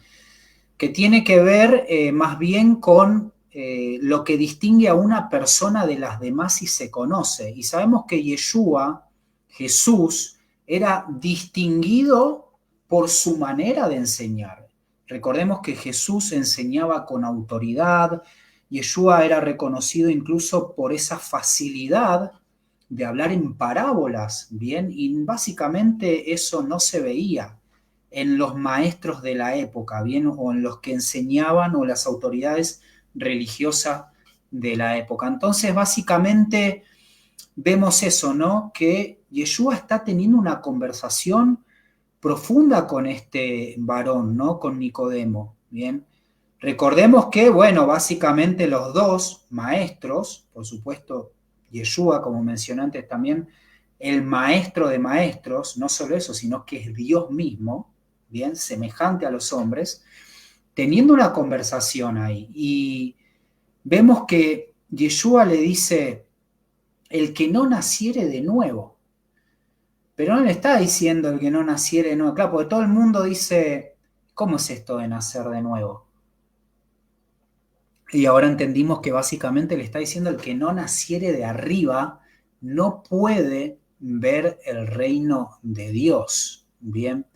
que tiene que ver más bien con lo que distingue a una persona de las demás y se conoce. Y sabemos que Yeshua, Jesús, era distinguido por su manera de enseñar. Recordemos que Jesús enseñaba con autoridad, Yeshua era reconocido incluso por esa facilidad de hablar en parábolas, ¿bien? Y básicamente eso no se veía en los maestros de la época, ¿bien? O en los que enseñaban o las autoridades religiosas de la época. Entonces, básicamente vemos eso, ¿no? Que Yeshua está teniendo una conversación profunda con este varón, ¿no? Con Nicodemo, ¿bien? Recordemos que, bueno, básicamente los dos maestros, por supuesto, Yeshua, como mencioné antes también, el maestro de maestros, no solo eso, sino que es Dios mismo, bien, semejante a los hombres, teniendo una conversación ahí. Y vemos que Yeshua le dice, el que no naciere de nuevo. Pero no le está diciendo el que no naciere de nuevo. Claro, porque todo el mundo dice, ¿cómo es esto de nacer de nuevo? Y ahora entendimos que básicamente le está diciendo el que no naciere de arriba no puede ver el reino de Dios. Bien.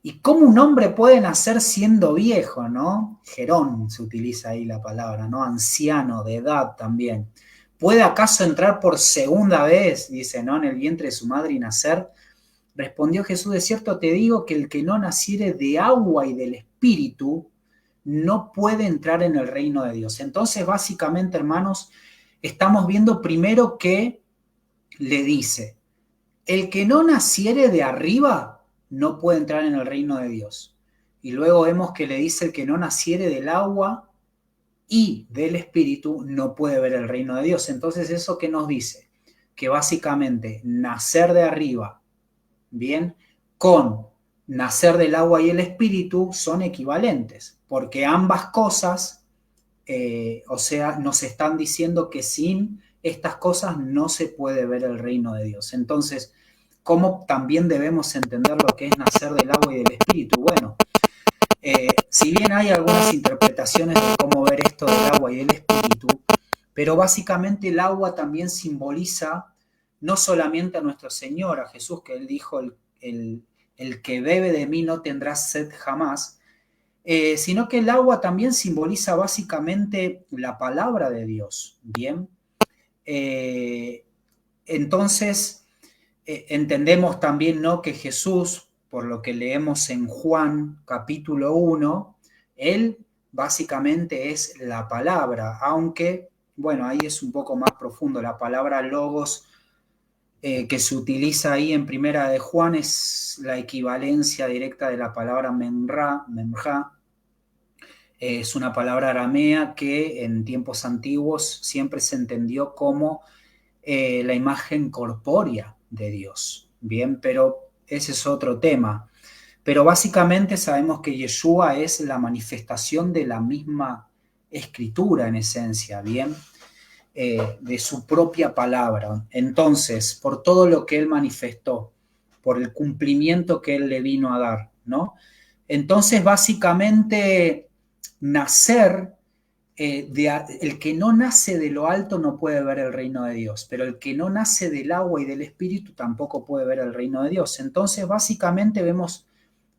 ¿Y cómo un hombre puede nacer siendo viejo, no? Jerón se utiliza ahí la palabra, ¿no? Anciano, de edad también. ¿Puede acaso entrar por segunda vez, dice, ¿no? En el vientre de su madre y nacer? Respondió Jesús, de cierto te digo que el que no naciere de agua y del espíritu no puede entrar en el reino de Dios. Entonces, básicamente, hermanos, estamos viendo primero que le dice, el que no naciere de arriba no puede entrar en el reino de Dios. Y luego vemos que le dice el que no naciere del agua y del espíritu no puede ver el reino de Dios. Entonces, ¿eso qué nos dice? Que básicamente nacer de arriba, bien, con nacer del agua y el espíritu son equivalentes, porque ambas cosas, o sea, nos están diciendo que sin estas cosas no se puede ver el reino de Dios. Entonces, ¿cómo también debemos entender lo que es nacer del agua y del espíritu? Bueno, si bien hay algunas interpretaciones de cómo ver esto del agua y del espíritu, pero básicamente el agua también simboliza no solamente a nuestro Señor, a Jesús, que Él dijo, el que bebe de mí no tendrá sed jamás, sino que el agua también simboliza básicamente la palabra de Dios, ¿bien? Entonces, entendemos también, ¿no?, que Jesús, por lo que leemos en Juan capítulo 1, Él básicamente es la palabra, aunque, bueno, ahí es un poco más profundo. La palabra logos que se utiliza ahí en primera de Juan es la equivalencia directa de la palabra memra, es una palabra aramea que en tiempos antiguos siempre se entendió como la imagen corpórea de Dios. Bien, pero ese es otro tema. Pero básicamente sabemos que Yeshua es la manifestación de la misma escritura en esencia, ¿bien? De su propia palabra. Entonces, por todo lo que él manifestó, por el cumplimiento que él le vino a dar, ¿no? Entonces, básicamente, nacer, el que no nace de lo alto no puede ver el reino de Dios, pero el que no nace del agua y del espíritu tampoco puede ver el reino de Dios. Entonces, básicamente vemos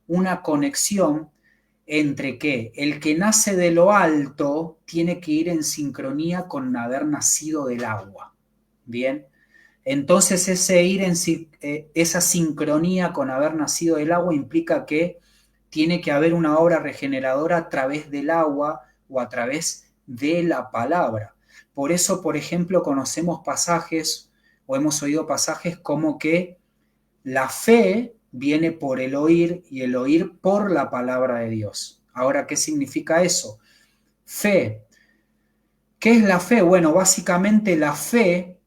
una conexión entre que el que nace de lo alto tiene que ir en sincronía con haber nacido del agua. Bien, entonces esa sincronía con haber nacido del agua implica que tiene que haber una obra regeneradora a través del agua o a través de la palabra. Por eso, por ejemplo, conocemos pasajes o hemos oído pasajes como que la fe viene por el oír y el oír por la palabra de Dios. Ahora, ¿qué significa eso? Fe. ¿Qué es la fe? Bueno, básicamente la fe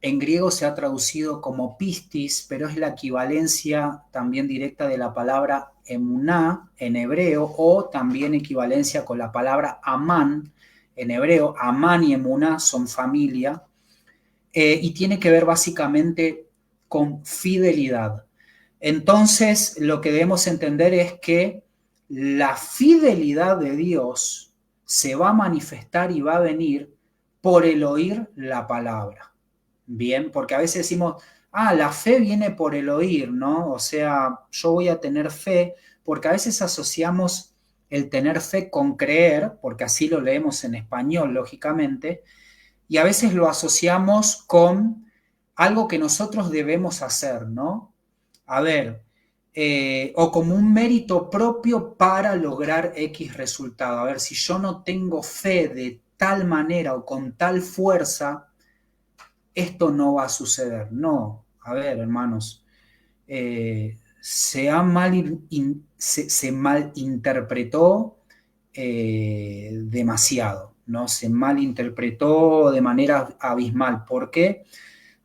en griego se ha traducido como pistis, pero es la equivalencia también directa de la palabra emuná en hebreo, o también equivalencia con la palabra amán en hebreo. Amán y emuná son familia, y tiene que ver básicamente con fidelidad. Entonces, lo que debemos entender es que la fidelidad de Dios se va a manifestar y va a venir por el oír la palabra. Bien, porque a veces decimos, la fe viene por el oír, ¿no? O sea, yo voy a tener fe, porque a veces asociamos el tener fe con creer, porque así lo leemos en español, lógicamente, y a veces lo asociamos con algo que nosotros debemos hacer, ¿no? A ver, o como un mérito propio para lograr X resultado. A ver, si yo no tengo fe de tal manera o con tal fuerza, esto no va a suceder. No, a ver, hermanos, se malinterpretó demasiado, ¿no? Se malinterpretó de manera abismal. ¿Por qué?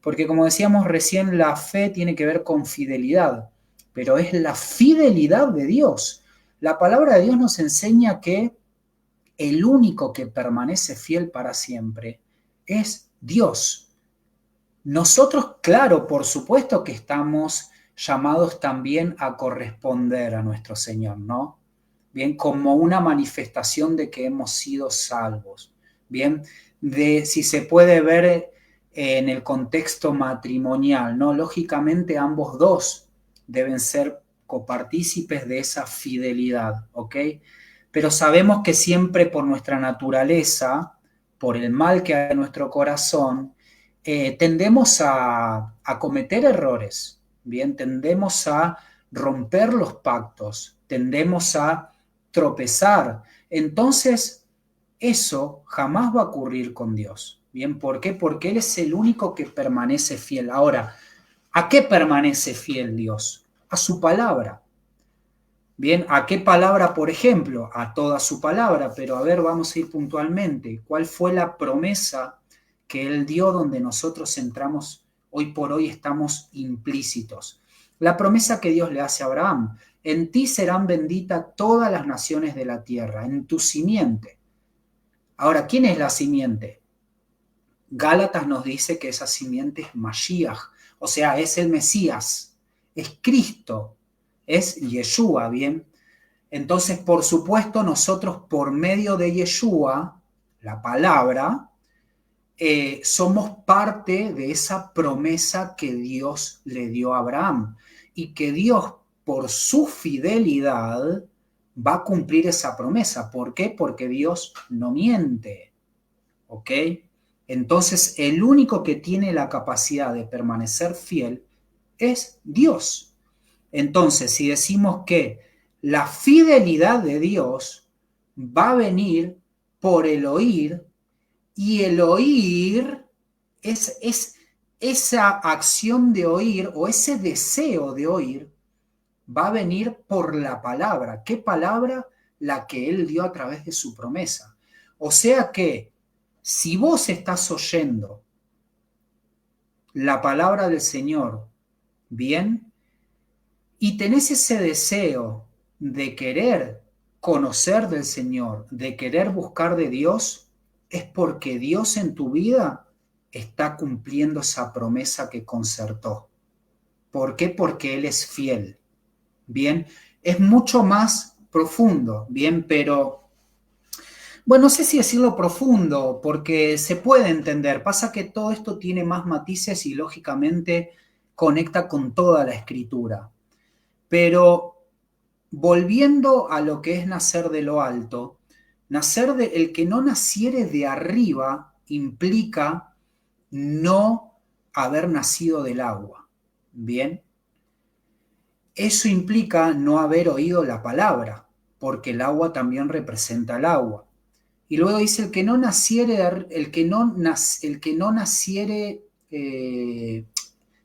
Porque como decíamos recién, la fe tiene que ver con fidelidad, pero es la fidelidad de Dios. La palabra de Dios nos enseña que el único que permanece fiel para siempre es Dios. Nosotros, claro, por supuesto que estamos llamados también a corresponder a nuestro Señor, ¿no? Bien, como una manifestación de que hemos sido salvos. Bien, de si se puede ver en el contexto matrimonial, ¿no? Lógicamente ambos dos deben ser copartícipes de esa fidelidad, ¿ok? Pero sabemos que siempre por nuestra naturaleza, por el mal que hay en nuestro corazón, tendemos a cometer errores, bien, tendemos a romper los pactos, tendemos a tropezar. Entonces, eso jamás va a ocurrir con Dios. Bien, ¿por qué? Porque Él es el único que permanece fiel. Ahora, ¿a qué permanece fiel Dios? A su palabra. Bien, ¿a qué palabra, por ejemplo? A toda su palabra, pero a ver, vamos a ir puntualmente. ¿Cuál fue la promesa que Él dio donde nosotros entramos, hoy por hoy estamos implícitos? La promesa que Dios le hace a Abraham: en ti serán benditas todas las naciones de la tierra, en tu simiente. Ahora, ¿quién es la simiente? Gálatas nos dice que esa simiente es Mashiach, o sea, es el Mesías, es Cristo, es Yeshua, ¿bien? Entonces, por supuesto, nosotros por medio de Yeshua, la palabra, somos parte de esa promesa que Dios le dio a Abraham y que Dios, por su fidelidad, va a cumplir esa promesa. ¿Por qué? Porque Dios no miente, ¿ok? Entonces, el único que tiene la capacidad de permanecer fiel es Dios. Entonces, si decimos que la fidelidad de Dios va a venir por el oír, y el oír es esa acción de oír o ese deseo de oír va a venir por la palabra. ¿Qué palabra? La que Él dio a través de su promesa. O sea que si vos estás oyendo la palabra del Señor bien y tenés ese deseo de querer conocer del Señor, de querer buscar de Dios, es porque Dios en tu vida está cumpliendo esa promesa que concertó. ¿Por qué? Porque Él es fiel. Bien, es mucho más profundo, bien, pero bueno, no sé si decirlo profundo, porque se puede entender. Pasa que todo esto tiene más matices y lógicamente conecta con toda la escritura. Pero volviendo a lo que es nacer de lo alto, el que no naciere de arriba implica no haber nacido del agua. Bien, eso implica no haber oído la palabra, porque el agua también representa el agua. Y luego dice, el que no naciere,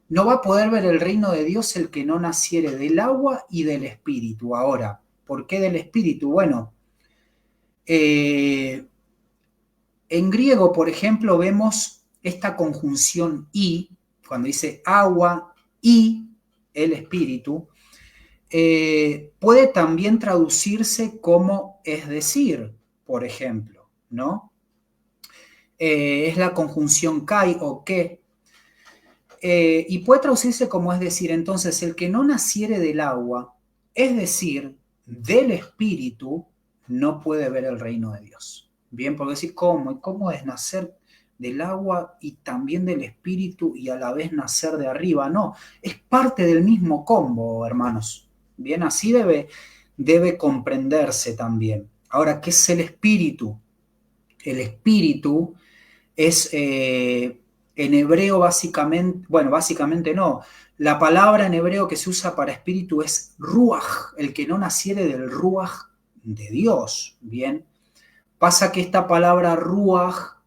no va a poder ver el reino de Dios el que no naciere del agua y del espíritu. Ahora, ¿por qué del espíritu? Bueno, en griego, por ejemplo, vemos esta conjunción y, cuando dice agua y el espíritu, puede también traducirse como es decir, por ejemplo, ¿no? Es la conjunción kai o que, y puede traducirse como es decir. Entonces, el que no naciere del agua, es decir, del espíritu, no puede ver el reino de Dios. Bien, porque decir, ¿cómo? ¿Y cómo es nacer del agua y también del espíritu y a la vez nacer de arriba? No, es parte del mismo combo, hermanos. Bien, así debe comprenderse también. Ahora, ¿qué es el espíritu? El espíritu es en hebreo básicamente, bueno, básicamente no, la palabra en hebreo que se usa para espíritu es ruach, el que no naciere del ruach de Dios, ¿bien? Pasa que esta palabra ruach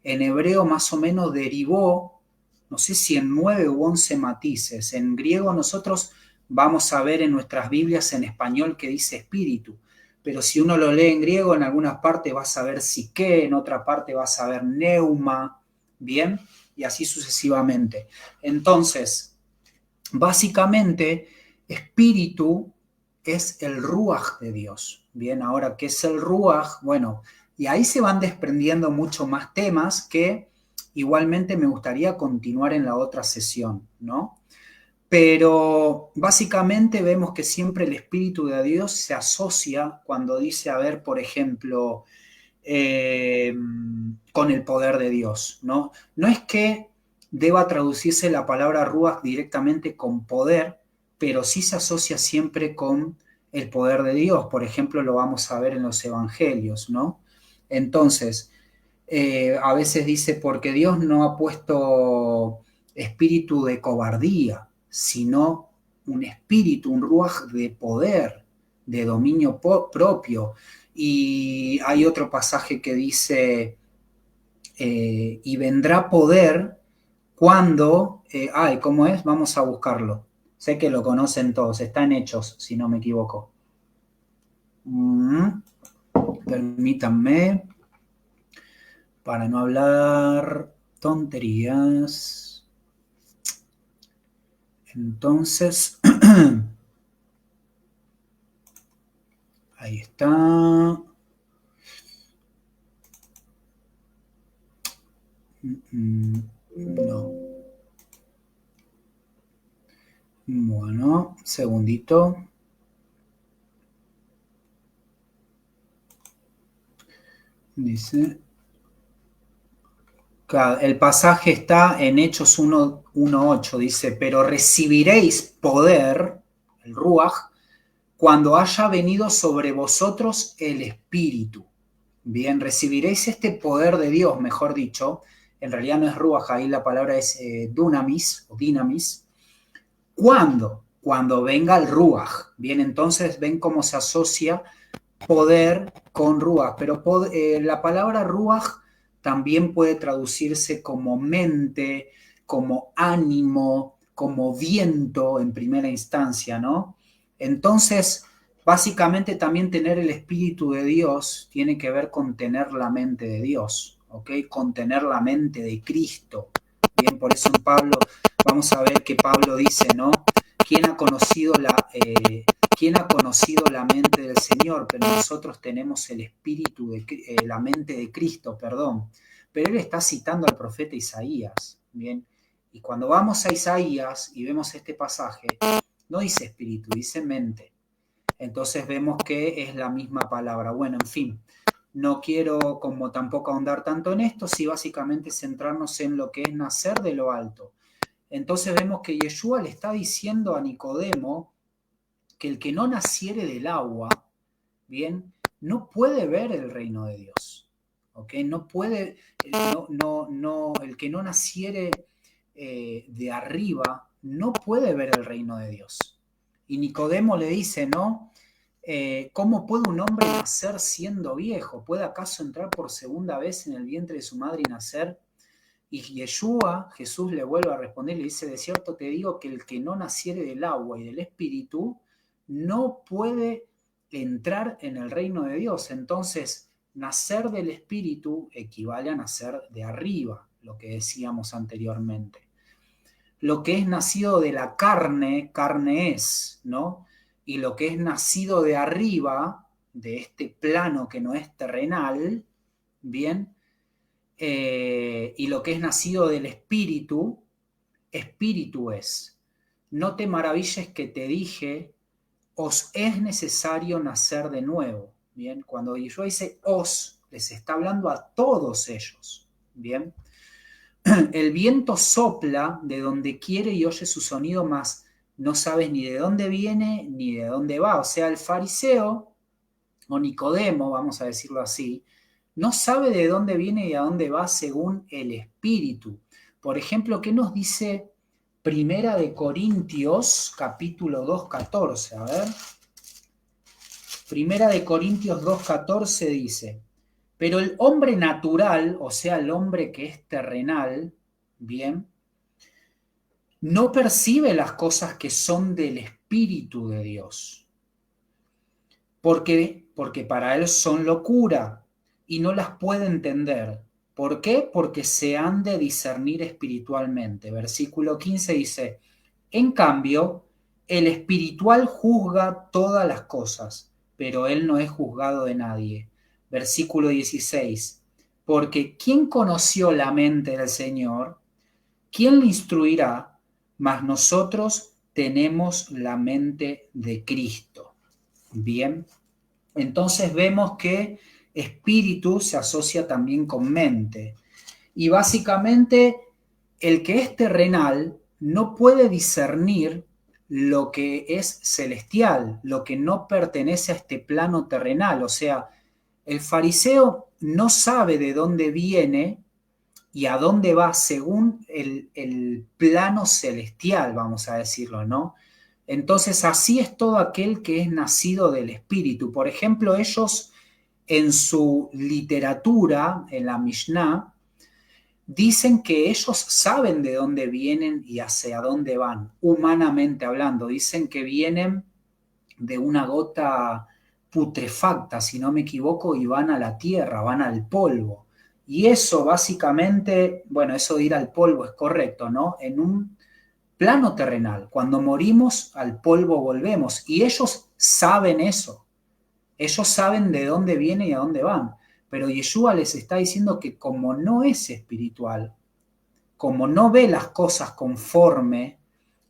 en hebreo más o menos derivó, no sé si en 9 u 11 matices. En griego nosotros vamos a ver en nuestras Biblias en español que dice espíritu, pero si uno lo lee en griego, en algunas partes vas a ver psique, en otra parte vas a ver neuma, ¿bien? Y así sucesivamente. Entonces, básicamente, espíritu es el ruaj de Dios. Bien, ahora, ¿qué es el ruaj? Bueno, y ahí se van desprendiendo mucho más temas que igualmente me gustaría continuar en la otra sesión, ¿no? Pero básicamente vemos que siempre el Espíritu de Dios se asocia cuando dice, a ver, por ejemplo, con el poder de Dios, ¿no? No es que deba traducirse la palabra ruach directamente con poder, pero sí se asocia siempre con el poder de Dios. Por ejemplo, lo vamos a ver en los evangelios, ¿no? Entonces, a veces dice, porque Dios no ha puesto espíritu de cobardía, sino un espíritu, un ruaj de poder, de dominio propio. Y hay otro pasaje que dice, y vendrá poder cuando, ¿cómo es? Vamos a buscarlo. Sé que lo conocen todos, está en Hechos, si no me equivoco. Permítanme, para no hablar tonterías. Entonces, Ahí está. No. Bueno, segundito. Dice. El pasaje está en Hechos 1:8, dice, pero recibiréis poder, el Ruaj, cuando haya venido sobre vosotros el Espíritu. Bien, recibiréis este poder de Dios, mejor dicho. En realidad no es Ruaj, ahí la palabra es dunamis o dinamis. ¿Cuándo? Cuando venga el Ruaj. Bien, entonces ven cómo se asocia poder con Ruaj. Pero la palabra Ruaj también puede traducirse como mente, como ánimo, como viento en primera instancia, ¿no? Entonces, básicamente también tener el Espíritu de Dios tiene que ver con tener la mente de Dios, ¿ok? Con tener la mente de Cristo. Bien, por eso en Pablo, vamos a ver que Pablo dice, ¿no? ¿Quién ha conocido la mente del Señor? Pero nosotros tenemos el espíritu, la mente de Cristo, perdón. Pero él está citando al profeta Isaías, ¿bien? Y cuando vamos a Isaías y vemos este pasaje, no dice espíritu, dice mente. Entonces vemos que es la misma palabra. Bueno, en fin, no quiero como tampoco ahondar tanto en esto, sí básicamente centrarnos en lo que es nacer de lo alto. Entonces vemos que Yeshua le está diciendo a Nicodemo que el que no naciere del agua, bien, no puede ver el reino de Dios. ¿Ok? No puede, el que no naciere de arriba no puede ver el reino de Dios. Y Nicodemo le dice, ¿no? ¿Cómo puede un hombre nacer siendo viejo? ¿Puede acaso entrar por segunda vez en el vientre de su madre y nacer? Y Yeshua, Jesús le vuelve a responder y le dice, de cierto te digo que el que no naciere del agua y del espíritu no puede entrar en el reino de Dios. Entonces, nacer del espíritu equivale a nacer de arriba, lo que decíamos anteriormente. Lo que es nacido de la carne, carne es, ¿no? Y lo que es nacido de arriba, de este plano que no es terrenal, bien, y lo que es nacido del espíritu, espíritu es. No te maravilles que te dije, os es necesario nacer de nuevo. Bien, cuando yo dice os, les está hablando a todos ellos. Bien, el viento sopla de donde quiere y oye su sonido, mas no sabes ni de dónde viene ni de dónde va. O sea, el fariseo o Nicodemo, vamos a decirlo así, no sabe de dónde viene y a dónde va según el Espíritu. Por ejemplo, ¿qué nos dice Primera de Corintios, capítulo 2:14? A ver. Primera de Corintios 2:14 dice, pero el hombre natural, o sea, el hombre que es terrenal, bien, no percibe las cosas que son del Espíritu de Dios. Porque para él son locura y no las puede entender. ¿Por qué? Porque se han de discernir espiritualmente. Versículo 15 dice, en cambio, el espiritual juzga todas las cosas, pero él no es juzgado de nadie. Versículo 16, porque ¿quién conoció la mente del Señor? ¿Quién le instruirá? Mas nosotros tenemos la mente de Cristo. Bien. Entonces vemos que espíritu se asocia también con mente. Y básicamente el que es terrenal no puede discernir lo que es celestial, lo que no pertenece a este plano terrenal. O sea, el fariseo no sabe de dónde viene y a dónde va según el plano celestial, vamos a decirlo, ¿no? Entonces, así es todo aquel que es nacido del Espíritu. Por ejemplo, ellos en su literatura, en la Mishnah, dicen que ellos saben de dónde vienen y hacia dónde van, humanamente hablando. Dicen que vienen de una gota putrefacta, si no me equivoco, y van a la tierra, van al polvo. Y eso básicamente, bueno, eso de ir al polvo es correcto, ¿no? plano terrenal. Cuando morimos, al polvo volvemos. Y ellos saben eso. Ellos saben de dónde viene y a dónde van. Pero Yeshua les está diciendo que como no es espiritual, como no ve las cosas conforme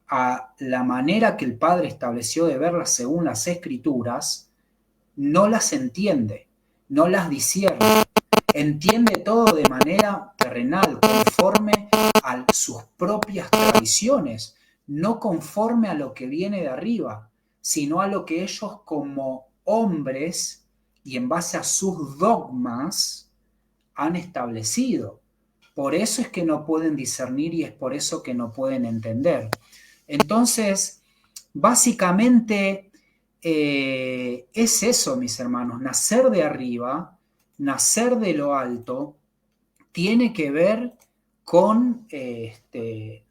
a la manera que el Padre estableció de verlas según las Escrituras, no las entiende, no las discierne, entiende todo de manera terrenal, conforme a sus propias tradiciones, no conforme a lo que viene de arriba, sino a lo que ellos como hombres y en base a sus dogmas han establecido. Por eso es que no pueden discernir y es por eso que no pueden entender. Entonces, básicamente es eso, mis hermanos, nacer de arriba, nacer de lo alto, tiene que ver con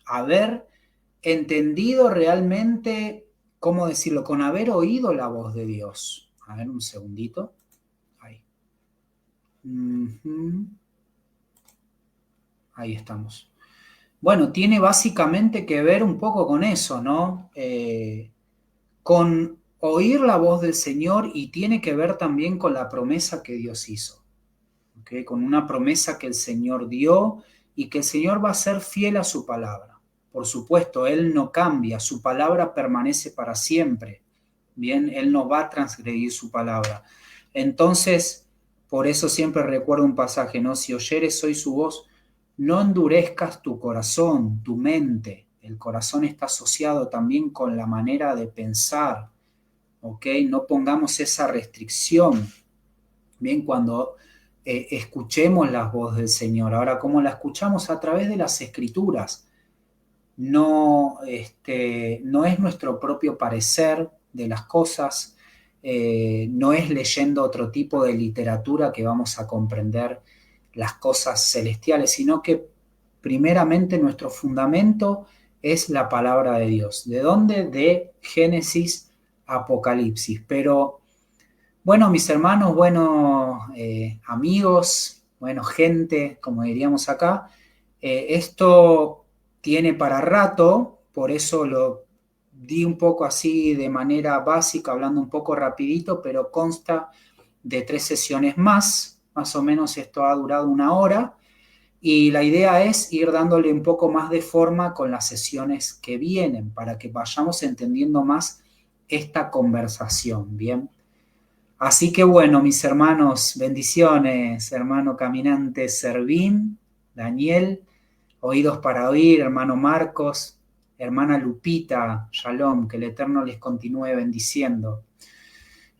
haber entendido realmente, ¿cómo decirlo? Con haber oído la voz de Dios. A ver, un segundito. Ahí. Ahí estamos. Bueno, tiene básicamente que ver un poco con eso, ¿no? Con oír la voz del Señor y tiene que ver también con la promesa que Dios hizo, ¿okay? Con una promesa que el Señor dio y que el Señor va a ser fiel a su palabra. Por supuesto, Él no cambia, su palabra permanece para siempre. Bien, Él no va a transgredir su palabra. Entonces, por eso siempre recuerdo un pasaje, ¿no? Si oyeres hoy su voz, no endurezcas tu corazón, tu mente. El corazón está asociado también con la manera de pensar, ¿ok? No pongamos esa restricción, bien, cuando escuchemos la voz del Señor. Ahora, ¿cómo la escuchamos? A través de las Escrituras. No, no es nuestro propio parecer de las cosas, no es leyendo otro tipo de literatura que vamos a comprender las cosas celestiales, sino que primeramente nuestro fundamento es la palabra de Dios. ¿De dónde? De Génesis, Apocalipsis. Pero, bueno, mis hermanos, bueno, amigos, bueno, gente, como diríamos acá, esto tiene para rato, por eso lo di un poco así de manera básica, hablando un poco rapidito, pero consta de 3 sesiones más o menos esto ha durado 1 hora, y la idea es ir dándole un poco más de forma con las sesiones que vienen, para que vayamos entendiendo más esta conversación, ¿bien? Así que bueno, mis hermanos, bendiciones, hermano caminante Servín, Daniel, oídos para oír, hermano Marcos, hermana Lupita, Shalom, que el Eterno les continúe bendiciendo.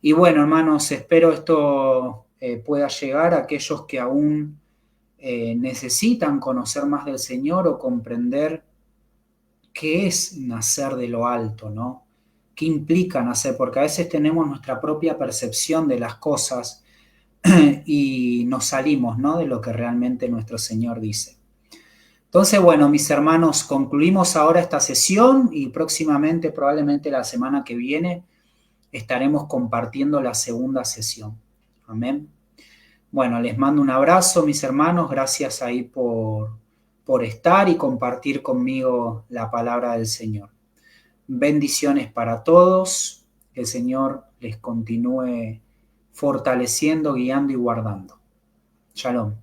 Y bueno, hermanos, espero esto pueda llegar a aquellos que aún necesitan conocer más del Señor o comprender qué es nacer de lo alto, ¿no? ¿Qué implica nacer? Porque a veces tenemos nuestra propia percepción de las cosas y nos salimos, ¿no? De lo que realmente nuestro Señor dice. Entonces, bueno, mis hermanos, concluimos ahora esta sesión y próximamente, probablemente la semana que viene, estaremos compartiendo la segunda sesión. Amén. Bueno, les mando un abrazo, mis hermanos. Gracias ahí por estar y compartir conmigo la palabra del Señor. Bendiciones para todos. Que el Señor les continúe fortaleciendo, guiando y guardando. Shalom.